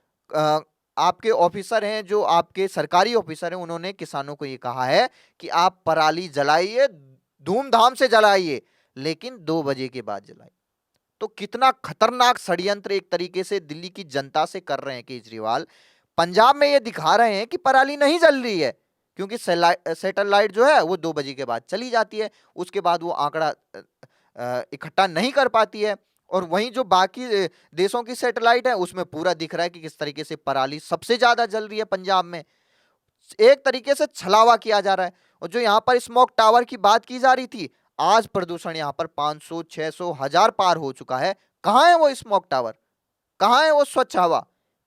[SPEAKER 1] आपके ऑफिसर हैं, जो आपके सरकारी ऑफिसर हैं, उन्होंने किसानों को ये कहा है कि आप पराली जलाइए, धूमधाम से जलाइए, लेकिन 2 बजे के बाद जलाइए। तो कितना खतरनाक षड्यंत्र एक तरीके से दिल्ली की जनता से कर रहे हैं केजरीवाल। पंजाब में ये दिखा रहे हैं कि पराली नहीं जल रही है, क्योंकि सैटेलाइट जो है वो 2 बजे के बाद चली जाती है, उसके बाद वो आंकड़ा इकट्ठा नहीं कर पाती है। और वहीं जो बाकी देशों की सैटेलाइट है उसमें पूरा दिख रहा है कि किस तरीके से पराली सबसे ज्यादा जल रही है पंजाब में। एक तरीके से छलावा किया जा रहा है। और जो यहाँ पर स्मोक टावर की बात की जा रही थी, आज प्रदूषण यहाँ पर 500, 600, 1000 पार हो चुका है। कहां है वो स्मोक टावर, कहां है वो स्वच्छ हवा?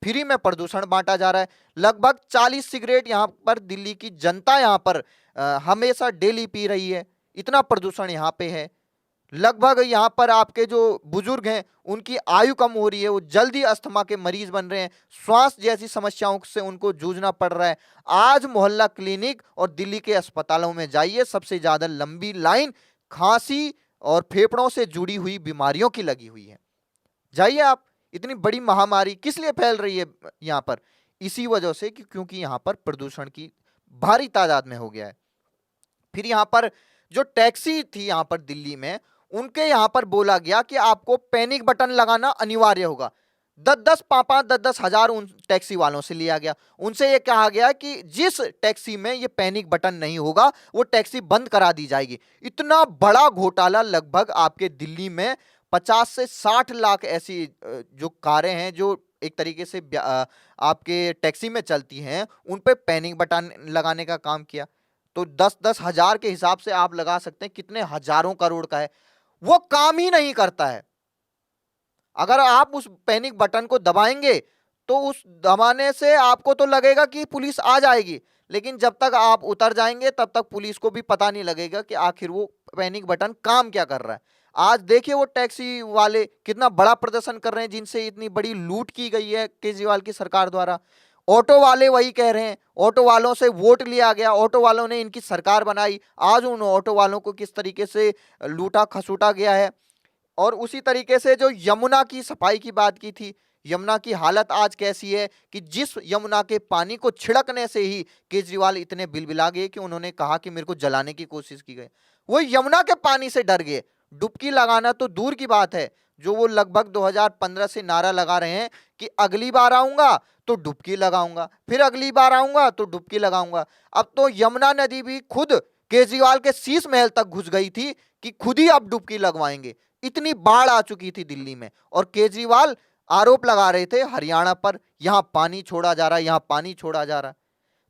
[SPEAKER 1] फ्री में प्रदूषण बांटा जा रहा है। लगभग 40 सिगरेट यहाँ पर दिल्ली की जनता यहाँ पर हमेशा डेली पी रही है, इतना प्रदूषण यहाँ पे है। लगभग यहाँ पर आपके जो बुजुर्ग हैं उनकी आयु कम हो रही है, वो जल्दी अस्थमा के मरीज बन रहे हैं, श्वास जैसी समस्याओं से उनको जूझना पड़ रहा है। आज मोहल्ला क्लिनिक और दिल्ली के अस्पतालों में जाइए, सबसे ज्यादा लंबी लाइन खांसी और फेफड़ों से जुड़ी हुई बीमारियों की लगी हुई है। जाइए आप, इतनी बड़ी महामारी किस लिए फैल रही है यहाँ पर? इसी वजह से कि क्योंकि यहाँ पर प्रदूषण की भारी तादाद में हो गया है। फिर यहाँ पर जो टैक्सी थी यहाँ पर दिल्ली में, उनके यहाँ पर बोला गया कि आपको पैनिक बटन लगाना अनिवार्य होगा। 10-10, 5-5, 10-10 हजार उन टैक्सी वालों से लिया गया। उनसे यह कहा गया कि जिस टैक्सी में ये पैनिक बटन नहीं होगा वो टैक्सी बंद करा दी जाएगी। इतना बड़ा घोटाला। लगभग आपके दिल्ली में 50 से 60 लाख ऐसी जो कारें हैं जो एक तरीके से आपके टैक्सी में चलती हैं, उन पे पैनिक बटन लगाने का काम किया। तो 10-10 हजार के हिसाब से आप लगा सकते हैं कितने हजारों करोड़ का है। वो काम ही नहीं करता है। अगर आप उस पैनिक बटन को दबाएंगे तो उस दबाने से आपको तो लगेगा कि पुलिस आ जाएगी, लेकिन जब तक आप उतर जाएंगे तब तक पुलिस को भी पता नहीं लगेगा कि आखिर वो पैनिक बटन काम क्या कर रहा है। आज देखिए वो टैक्सी वाले कितना बड़ा प्रदर्शन कर रहे हैं, जिनसे इतनी बड़ी लूट की गई है केजरीवाल की सरकार द्वारा। ऑटो वाले वही कह रहे हैं, ऑटो वालों से वोट लिया गया, ऑटो वालों ने इनकी सरकार बनाई, आज उन ऑटो वालों को किस तरीके से लूटा खसूटा गया है। और उसी तरीके से जो यमुना की सफाई की बात की थी, यमुना की हालत आज कैसी है कि जिस यमुना के पानी को छिड़कने से ही केजरीवाल इतने बिलबिला गए कि उन्होंने कहा कि मेरे को जलाने की कोशिश की गई। वो यमुना के पानी से डर गए। डुबकी लगाना तो दूर की बात है, जो वो लगभग 2015 से नारा लगा रहे हैं कि अगली बार आऊंगा तो डुबकी लगाऊंगा, फिर अगली बार आऊंगा तो डुबकी लगाऊंगा। अब तो यमुना नदी भी खुद केजरीवाल के शीश महल तक घुस गई थी कि खुद ही अब डुबकी लगवाएंगे। इतनी बाढ़ आ चुकी थी दिल्ली में, और केजरीवाल आरोप लगा रहे थे हरियाणा पर, यहां पानी छोड़ा जा रहा है, यहां पानी छोड़ा जा रहा है।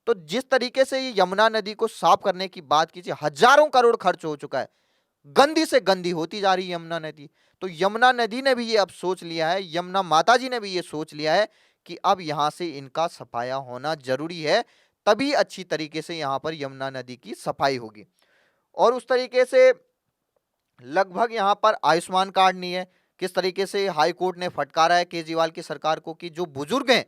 [SPEAKER 1] तो जिस तरीके से ये यमुना नदी को साफ करने की बात कीजिए, हजारों करोड़ खर्च हो चुका है, गंदी से गंदी होती जा रही है यमुना नदी। तो यमुना नदी ने भी ये अब सोच लिया है, यमुना माता जी ने भी ये सोच लिया है कि अब यहां से इनका सफाया होना जरूरी है, तभी अच्छी तरीके से यहां पर यमुना नदी की सफाई होगी। और उस तरीके से लगभग यहां पर आयुष्मान कार्ड नहीं है। किस तरीके से हाई कोर्ट ने फटकारा है केजरीवाल की सरकार को कि जो बुजुर्ग हैं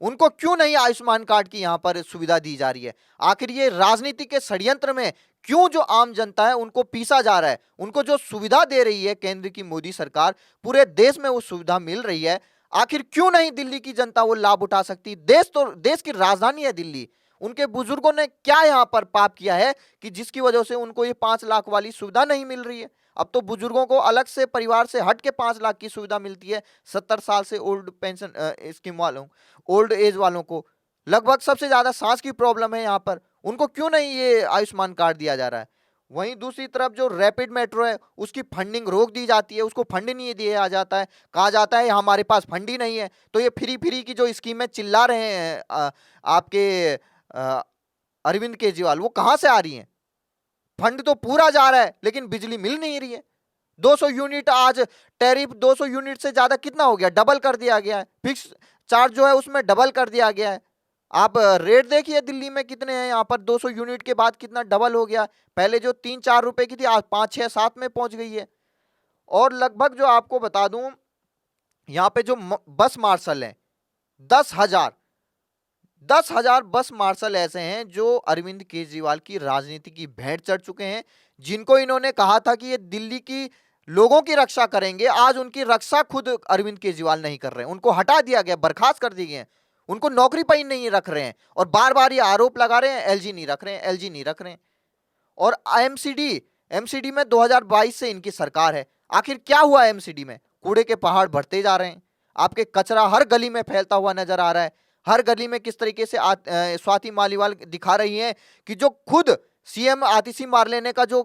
[SPEAKER 1] उनको क्यों नहीं आयुष्मान कार्ड की यहां पर सुविधा दी जा रही है। आखिर ये राजनीति के षड्यंत्र में क्यों जो आम जनता है उनको पीसा जा रहा है। उनको जो सुविधा दे रही है केंद्र की मोदी सरकार, पूरे देश में वो सुविधा मिल रही है, आखिर क्यों नहीं दिल्ली की जनता वो लाभ उठा सकती? देश की राजधानी है दिल्ली, उनके बुजुर्गों ने क्या यहाँ पर पाप किया है कि जिसकी वजह से उनको ये 5 लाख वाली सुविधा नहीं मिल रही है। अब तो बुजुर्गों को अलग से परिवार से हट के 5 लाख की सुविधा मिलती है 70 साल से ओल्ड पेंशन स्कीम वालों, ओल्ड एज वालों को। लगभग सबसे ज्यादा सांस की प्रॉब्लम है यहाँ पर, उनको क्यों नहीं ये आयुष्मान कार्ड दिया जा रहा है। वहीं दूसरी तरफ जो रैपिड मेट्रो है उसकी फंडिंग रोक दी जाती है, उसको फंड नहीं दिया जाता है, कहा जाता है हमारे पास फंड ही नहीं है। तो ये फ्री फ्री की जो स्कीमें चिल्ला रहे हैं आपके अरविंद केजरीवाल, वो कहां से आ रही हैं? फंड तो पूरा जा रहा है लेकिन बिजली मिल नहीं रही है। 200 यूनिट आज टैरिफ 200 यूनिट से ज्यादा कितना हो गया, डबल कर दिया गया है। फिक्स चार्ज जो है उसमें डबल कर दिया गया है। आप रेट देखिए दिल्ली में कितने हैं, यहाँ पर 200 यूनिट के बाद कितना डबल हो गया। पहले जो 3-4 रुपए की थी आज 5-6-7 में पहुंच गई है। और लगभग जो आपको बता दूं, यहाँ पे जो बस मार्शल हैं 10,000 10,000 बस मार्शल ऐसे हैं जो अरविंद केजरीवाल की राजनीति की भेंट चढ़ चुके हैं, जिनको इन्होंने कहा था कि ये दिल्ली की लोगों की रक्षा करेंगे। आज उनकी रक्षा खुद अरविंद केजरीवाल नहीं कर रहे हैं, उनको हटा दिया गया, बर्खास्त कर दिए गए, उनको नौकरी पर ही नहीं रख रहे हैं। और बार बार ये आरोप लगा रहे हैं एलजी नहीं रख रहे हैं, एलजी नहीं रख रहे हैं। और एमसीडी एमसीडी में 2022 से इनकी सरकार है। आखिर क्या हुआ एमसीडी में? कूड़े के पहाड़ बढ़ते जा रहे हैं, आपके कचरा हर गली में फैलता हुआ नजर आ रहा है। हर गली में किस तरीके से स्वाति मालीवाल दिखा रही हैं कि जो खुद सीएम आतिशी मारलेने का जो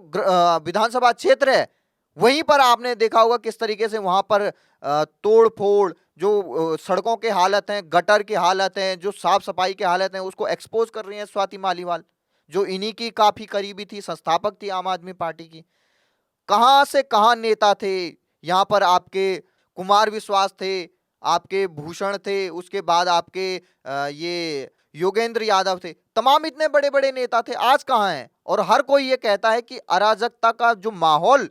[SPEAKER 1] विधानसभा क्षेत्र है, वहीं पर आपने देखा होगा किस तरीके से वहां पर तोड़ फोड़, जो सड़कों के हालत हैं, गटर की हालत है, जो साफ सफाई की हालत है, उसको एक्सपोज कर रही है स्वाति मालीवाल, जो इन्हीं की काफी करीबी थी, संस्थापक थी आम आदमी पार्टी की। कहां से कहां नेता थे यहां पर, आपके कुमार विश्वास थे, आपके भूषण थे, उसके बाद आपके ये योगेंद्र यादव थे, तमाम इतने बड़े बड़े नेता थे, आज कहां हैं? और हर कोई ये कहता है कि अराजकता का जो माहौल,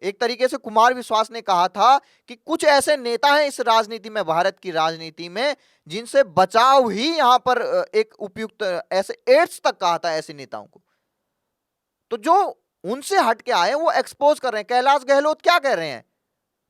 [SPEAKER 1] एक तरीके से कुमार विश्वास ने कहा था कि कुछ ऐसे नेता हैं इस राजनीति में, भारत की राजनीति में, जिनसे बचाव ही यहां पर एक उपयुक्त, ऐसे एड्स तक कहा था ऐसे नेताओं को। तो जो उनसे हट के आए वो एक्सपोज कर रहे हैं। कैलाश गहलोत क्या कह रहे हैं?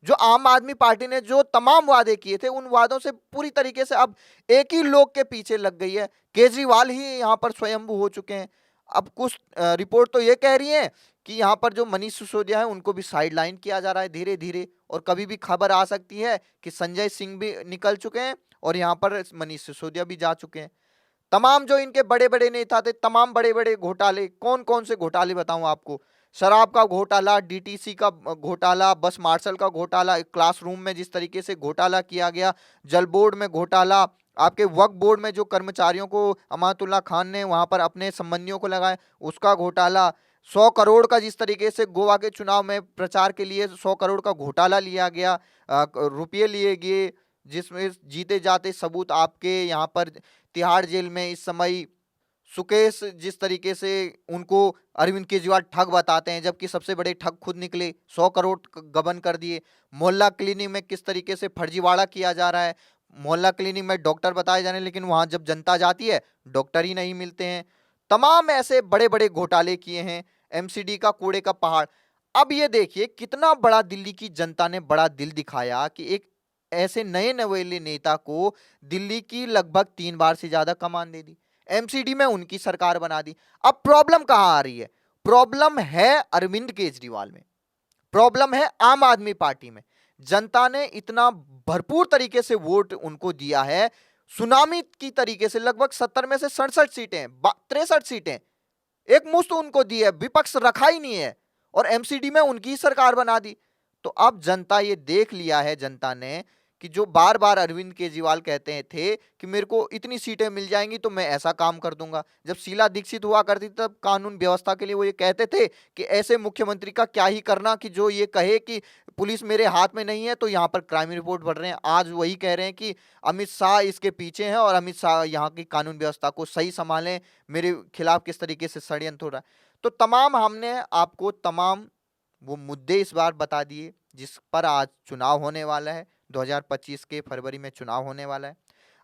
[SPEAKER 1] जो आम आदमी पार्टी ने जो तमाम वादे किए थे, उन वादों से पूरी तरीके से अब एक ही लोग के पीछे लग गई है। केजरीवाल ही यहां पर स्वयंभू हो चुके हैं। अब कुछ रिपोर्ट तो ये कह रही है कि यहां पर जो मनीष सिसोदिया है उनको भी साइडलाइन किया जा रहा है धीरे धीरे, और कभी भी खबर आ सकती है कि संजय सिंह भी निकल चुके हैं और यहां पर मनीष सिसोदिया भी जा चुके हैं। तमाम जो इनके बड़े बड़े नेता थे, तमाम बड़े बड़े घोटाले, कौन कौन से घोटाले बताऊं आपको? शराब का घोटाला, डीटीसी का घोटाला, बस मार्शल का घोटाला, क्लासरूम में जिस तरीके से घोटाला किया गया, जल बोर्ड में घोटाला, आपके वक्फ बोर्ड में जो कर्मचारियों को अमातुल्ला खान ने वहां पर अपने संबंधियों को लगाए, उसका घोटाला, 100 करोड़ का जिस तरीके से गोवा के चुनाव में प्रचार के लिए 100 करोड़ का घोटाला लिया गया, रुपये लिए गए, जिसमें जीते जाते सबूत आपके यहाँ पर तिहाड़ जेल में इस समय सुकेश जिस तरीके से उनको अरविंद केजरीवाल ठग बताते हैं, जबकि सबसे बड़े ठग खुद निकले, 100 करोड़ गबन कर दिए। मोहल्ला क्लिनिक में किस तरीके से फर्जीवाड़ा किया जा रहा है, मोहल्ला क्लिनिक में डॉक्टर बताए जाने, लेकिन वहां जब जनता जाती है डॉक्टर ही नहीं मिलते हैं। तमाम ऐसे बड़े बड़े घोटाले किए हैं, एमसीडी का कूड़े का पहाड़। अब ये देखिए कितना बड़ा दिल्ली की जनता ने बड़ा दिल दिखाया कि एक ऐसे नए नवेले नेता को दिल्ली की लगभग 3 बार से ज्यादा कमान दे दी, एमसीडी में उनकी सरकार बना दी। अब प्रॉब्लम कहां आ रही है? प्रॉब्लम है अरविंद केजरीवाल में, प्रॉब्लम है आम आदमी पार्टी में। जनता ने इतना भरपूर तरीके से वोट उनको दिया है, सुनामी की तरीके से, लगभग 70 में से 67 सीटें, 63 सीटें एक मुश्त उनको दी है, विपक्ष रखा ही नहीं है, और एमसीडी में उनकी सरकार बना दी। तो अब जनता ये देख लिया है, जनता ने, कि जो बार बार अरविंद केजरीवाल कहते थे कि मेरे को इतनी सीटें मिल जाएंगी तो मैं ऐसा काम कर दूंगा। जब शीला दीक्षित हुआ करती तब कानून व्यवस्था के लिए वो ये कहते थे कि ऐसे मुख्यमंत्री का क्या ही करना कि जो ये कहे कि पुलिस मेरे हाथ में नहीं है, तो यहाँ पर क्राइम रिपोर्ट बढ़ रहे हैं। आज वही कह रहे हैं कि अमित शाह इसके पीछे हैं और अमित शाह यहाँ की कानून व्यवस्था को सही संभालें, मेरे खिलाफ किस तरीके से षड्यंत्र हो रहा है। तो तमाम हमने आपको तमाम वो मुद्दे इस बार बता दिए जिस पर आज चुनाव होने वाला है, 2025 के फरवरी में चुनाव होने वाला है।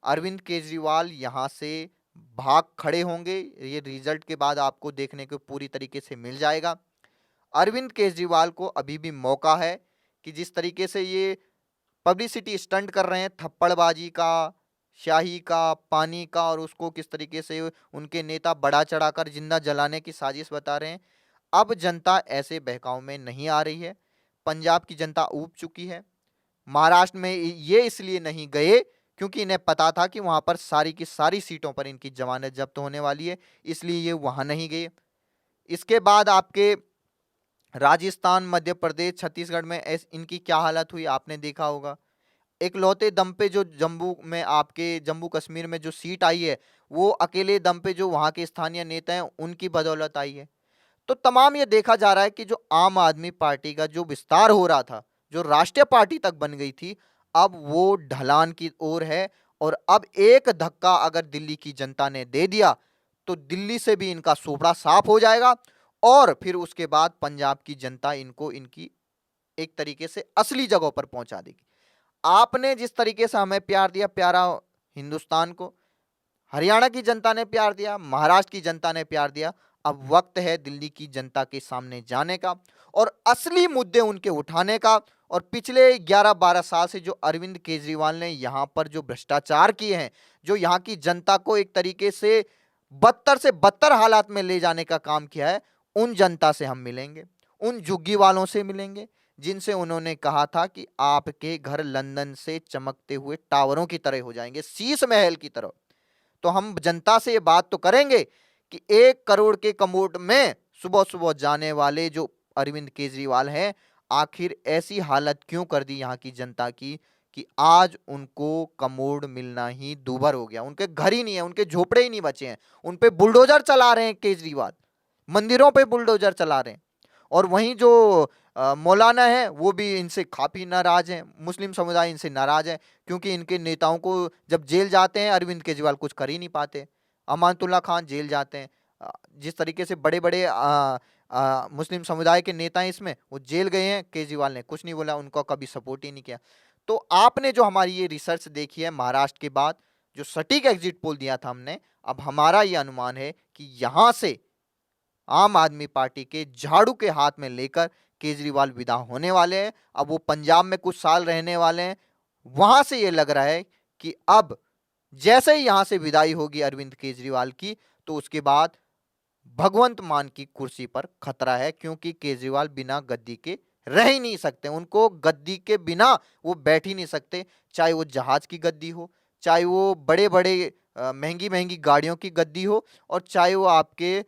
[SPEAKER 1] अरविंद केजरीवाल यहाँ से भाग खड़े होंगे, ये रिजल्ट के बाद आपको देखने को पूरी तरीके से मिल जाएगा। अरविंद केजरीवाल को अभी भी मौका है कि जिस तरीके से ये पब्लिसिटी स्टंट कर रहे हैं, थप्पड़बाजी का, शाही का, पानी का, और उसको किस तरीके से उनके नेता बढ़ा चढ़ाकर जिंदा जलाने की साजिश बता रहे हैं। अब जनता ऐसे बहकाव में नहीं आ रही है। पंजाब की जनता ऊब चुकी है। महाराष्ट्र में ये इसलिए नहीं गए क्योंकि इन्हें पता था कि वहां पर सारी की सारी सीटों पर इनकी जमानत जब्त होने वाली है, इसलिए ये वहां नहीं गए। इसके बाद आपके राजस्थान, मध्य प्रदेश, छत्तीसगढ़ में इनकी क्या हालत हुई आपने देखा होगा। इकलौते दम पे जो जम्मू में, आपके जम्मू कश्मीर में जो सीट आई है, वो अकेले दम पे जो वहां के स्थानीय नेता हैं उनकी बदौलत आई है। तो तमाम ये देखा जा रहा है कि जो आम आदमी पार्टी का जो विस्तार हो रहा था, जो राष्ट्रीय पार्टी तक बन गई थी, अब वो ढलान की ओर है। और अब एक धक्का अगर दिल्ली की जनता ने दे दिया तो दिल्ली से भी इनका सोपड़ा साफ हो जाएगा, और फिर उसके बाद पंजाब की जनता इनको इनकी एक तरीके से असली जगहों पर पहुंचा देगी। आपने जिस तरीके से हमें प्यार दिया, प्यारा हिंदुस्तान को, हरियाणा की जनता ने प्यार दिया, महाराष्ट्र की जनता ने प्यार दिया। अब वक्त है दिल्ली की जनता के सामने जाने का और असली मुद्दे उनके उठाने का। और पिछले 11-12 साल से जो अरविंद केजरीवाल ने यहां पर जो भ्रष्टाचार किए हैं, जो यहां की जनता को एक तरीके से बदतर से बदतर हालात में ले जाने का काम किया है, उन जनता से हम मिलेंगे, उन झुग्गी वालों से मिलेंगे जिनसे उन्होंने कहा था कि आपके घर लंदन से चमकते हुए टावरों की तरह हो जाएंगे, शीश महल की तरह। तो हम जनता से ये बात तो करेंगे कि 1 करोड़ के कमोड में सुबह सुबह जाने वाले जो अरविंद केजरीवाल हैं, आखिर ऐसी हालत क्यों कर दी यहाँ की जनता की कि आज उनको कमोड मिलना ही दूभर हो गया। उनके घर ही नहीं है, उनके झोपड़े ही नहीं बचे हैं, उन पे बुलडोजर चला रहे हैं केजरीवाल, मंदिरों पे बुलडोजर चला रहे हैं। और वहीं जो मौलाना है वो भी इनसे काफी नाराज हैं, मुस्लिम समुदाय इनसे नाराज है, क्योंकि इनके नेताओं को जब जेल जाते हैं अरविंद केजरीवाल कुछ कर ही नहीं पाते। अमानतुल्लाह खान जेल जाते हैं, जिस तरीके से बड़े बड़े मुस्लिम समुदाय के नेता हैं इसमें, वो जेल गए हैं, केजरीवाल ने कुछ नहीं बोला, उनको कभी सपोर्ट ही नहीं किया। तो आपने जो हमारी ये रिसर्च देखी है महाराष्ट्र के बाद, जो सटीक एग्जिट पोल दिया था हमने, अब हमारा ये अनुमान है कि यहां से आम आदमी पार्टी के झाड़ू के हाथ में लेकर केजरीवाल विदा होने वाले हैं। अब वो पंजाब में कुछ साल रहने वाले हैं। वहां से ये लग रहा है कि अब जैसे ही यहां से विदाई होगी अरविंद केजरीवाल की, तो उसके बाद भगवंत मान की कुर्सी पर खतरा है, क्योंकि केजरीवाल बिना गद्दी के रह ही नहीं सकते। उनको गद्दी के बिना वो बैठ ही नहीं सकते, चाहे वो जहाज की गद्दी हो, चाहे वो बड़े बड़े महंगी महंगी गाड़ियों की गद्दी हो, और चाहे वो आपके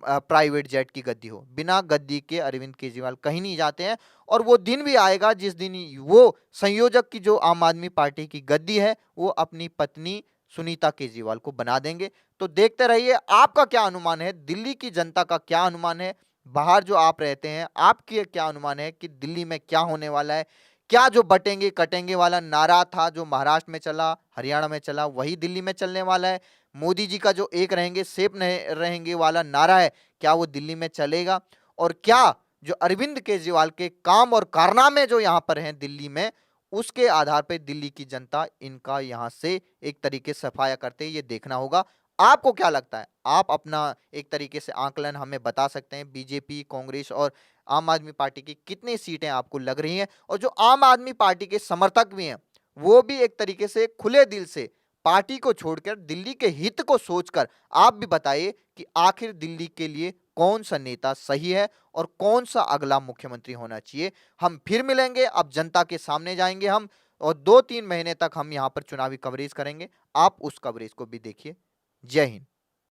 [SPEAKER 1] प्राइवेट जेट की गद्दी हो। बिना गद्दी के अरविंद केजरीवाल कहीं नहीं जाते हैं। और वो दिन भी आएगा जिस दिन वो संयोजक की जो आम आदमी पार्टी की गद्दी है वो अपनी पत्नी सुनीता केजरीवाल को बना देंगे। तो देखते रहिए। आपका क्या अनुमान है, दिल्ली की जनता का क्या अनुमान है, बाहर जो आप रहते हैं आपकी क्या अनुमान है कि दिल्ली में क्या होने वाला है? क्या जो बटेंगे कटेंगे वाला नारा था जो महाराष्ट्र में चला, हरियाणा में चला, वही दिल्ली में चलने वाला है? मोदी जी का जो एक रहेंगे सेफ रहेंगे वाला नारा है, क्या वो दिल्ली में चलेगा? और क्या जो अरविंद केजरीवाल के काम और कारनामे जो यहां पर हैं दिल्ली में, उसके आधार पर दिल्ली की जनता इनका यहां से एक तरीके से सफाया करते हैं, ये देखना होगा। आपको क्या लगता है? आप अपना एक तरीके से आंकलन हमें बता सकते हैं। बीजेपी, कांग्रेस और आम आदमी पार्टी की कितनी सीटें आपको लग रही हैं? और जो आम आदमी पार्टी के समर्थक भी हैं, वो भी एक तरीके से खुले दिल से पार्टी को छोड़कर दिल्ली के हित को सोचकर आप भी बताइए कि आखिर दिल्ली के लिए कौन सा नेता सही है और कौन सा अगला मुख्यमंत्री होना चाहिए। हम फिर मिलेंगे, अब जनता के सामने जाएंगे हम, और 2-3 महीने तक हम यहाँ पर चुनावी कवरेज करेंगे। आप उस कवरेज को भी देखिए। जय हिंद।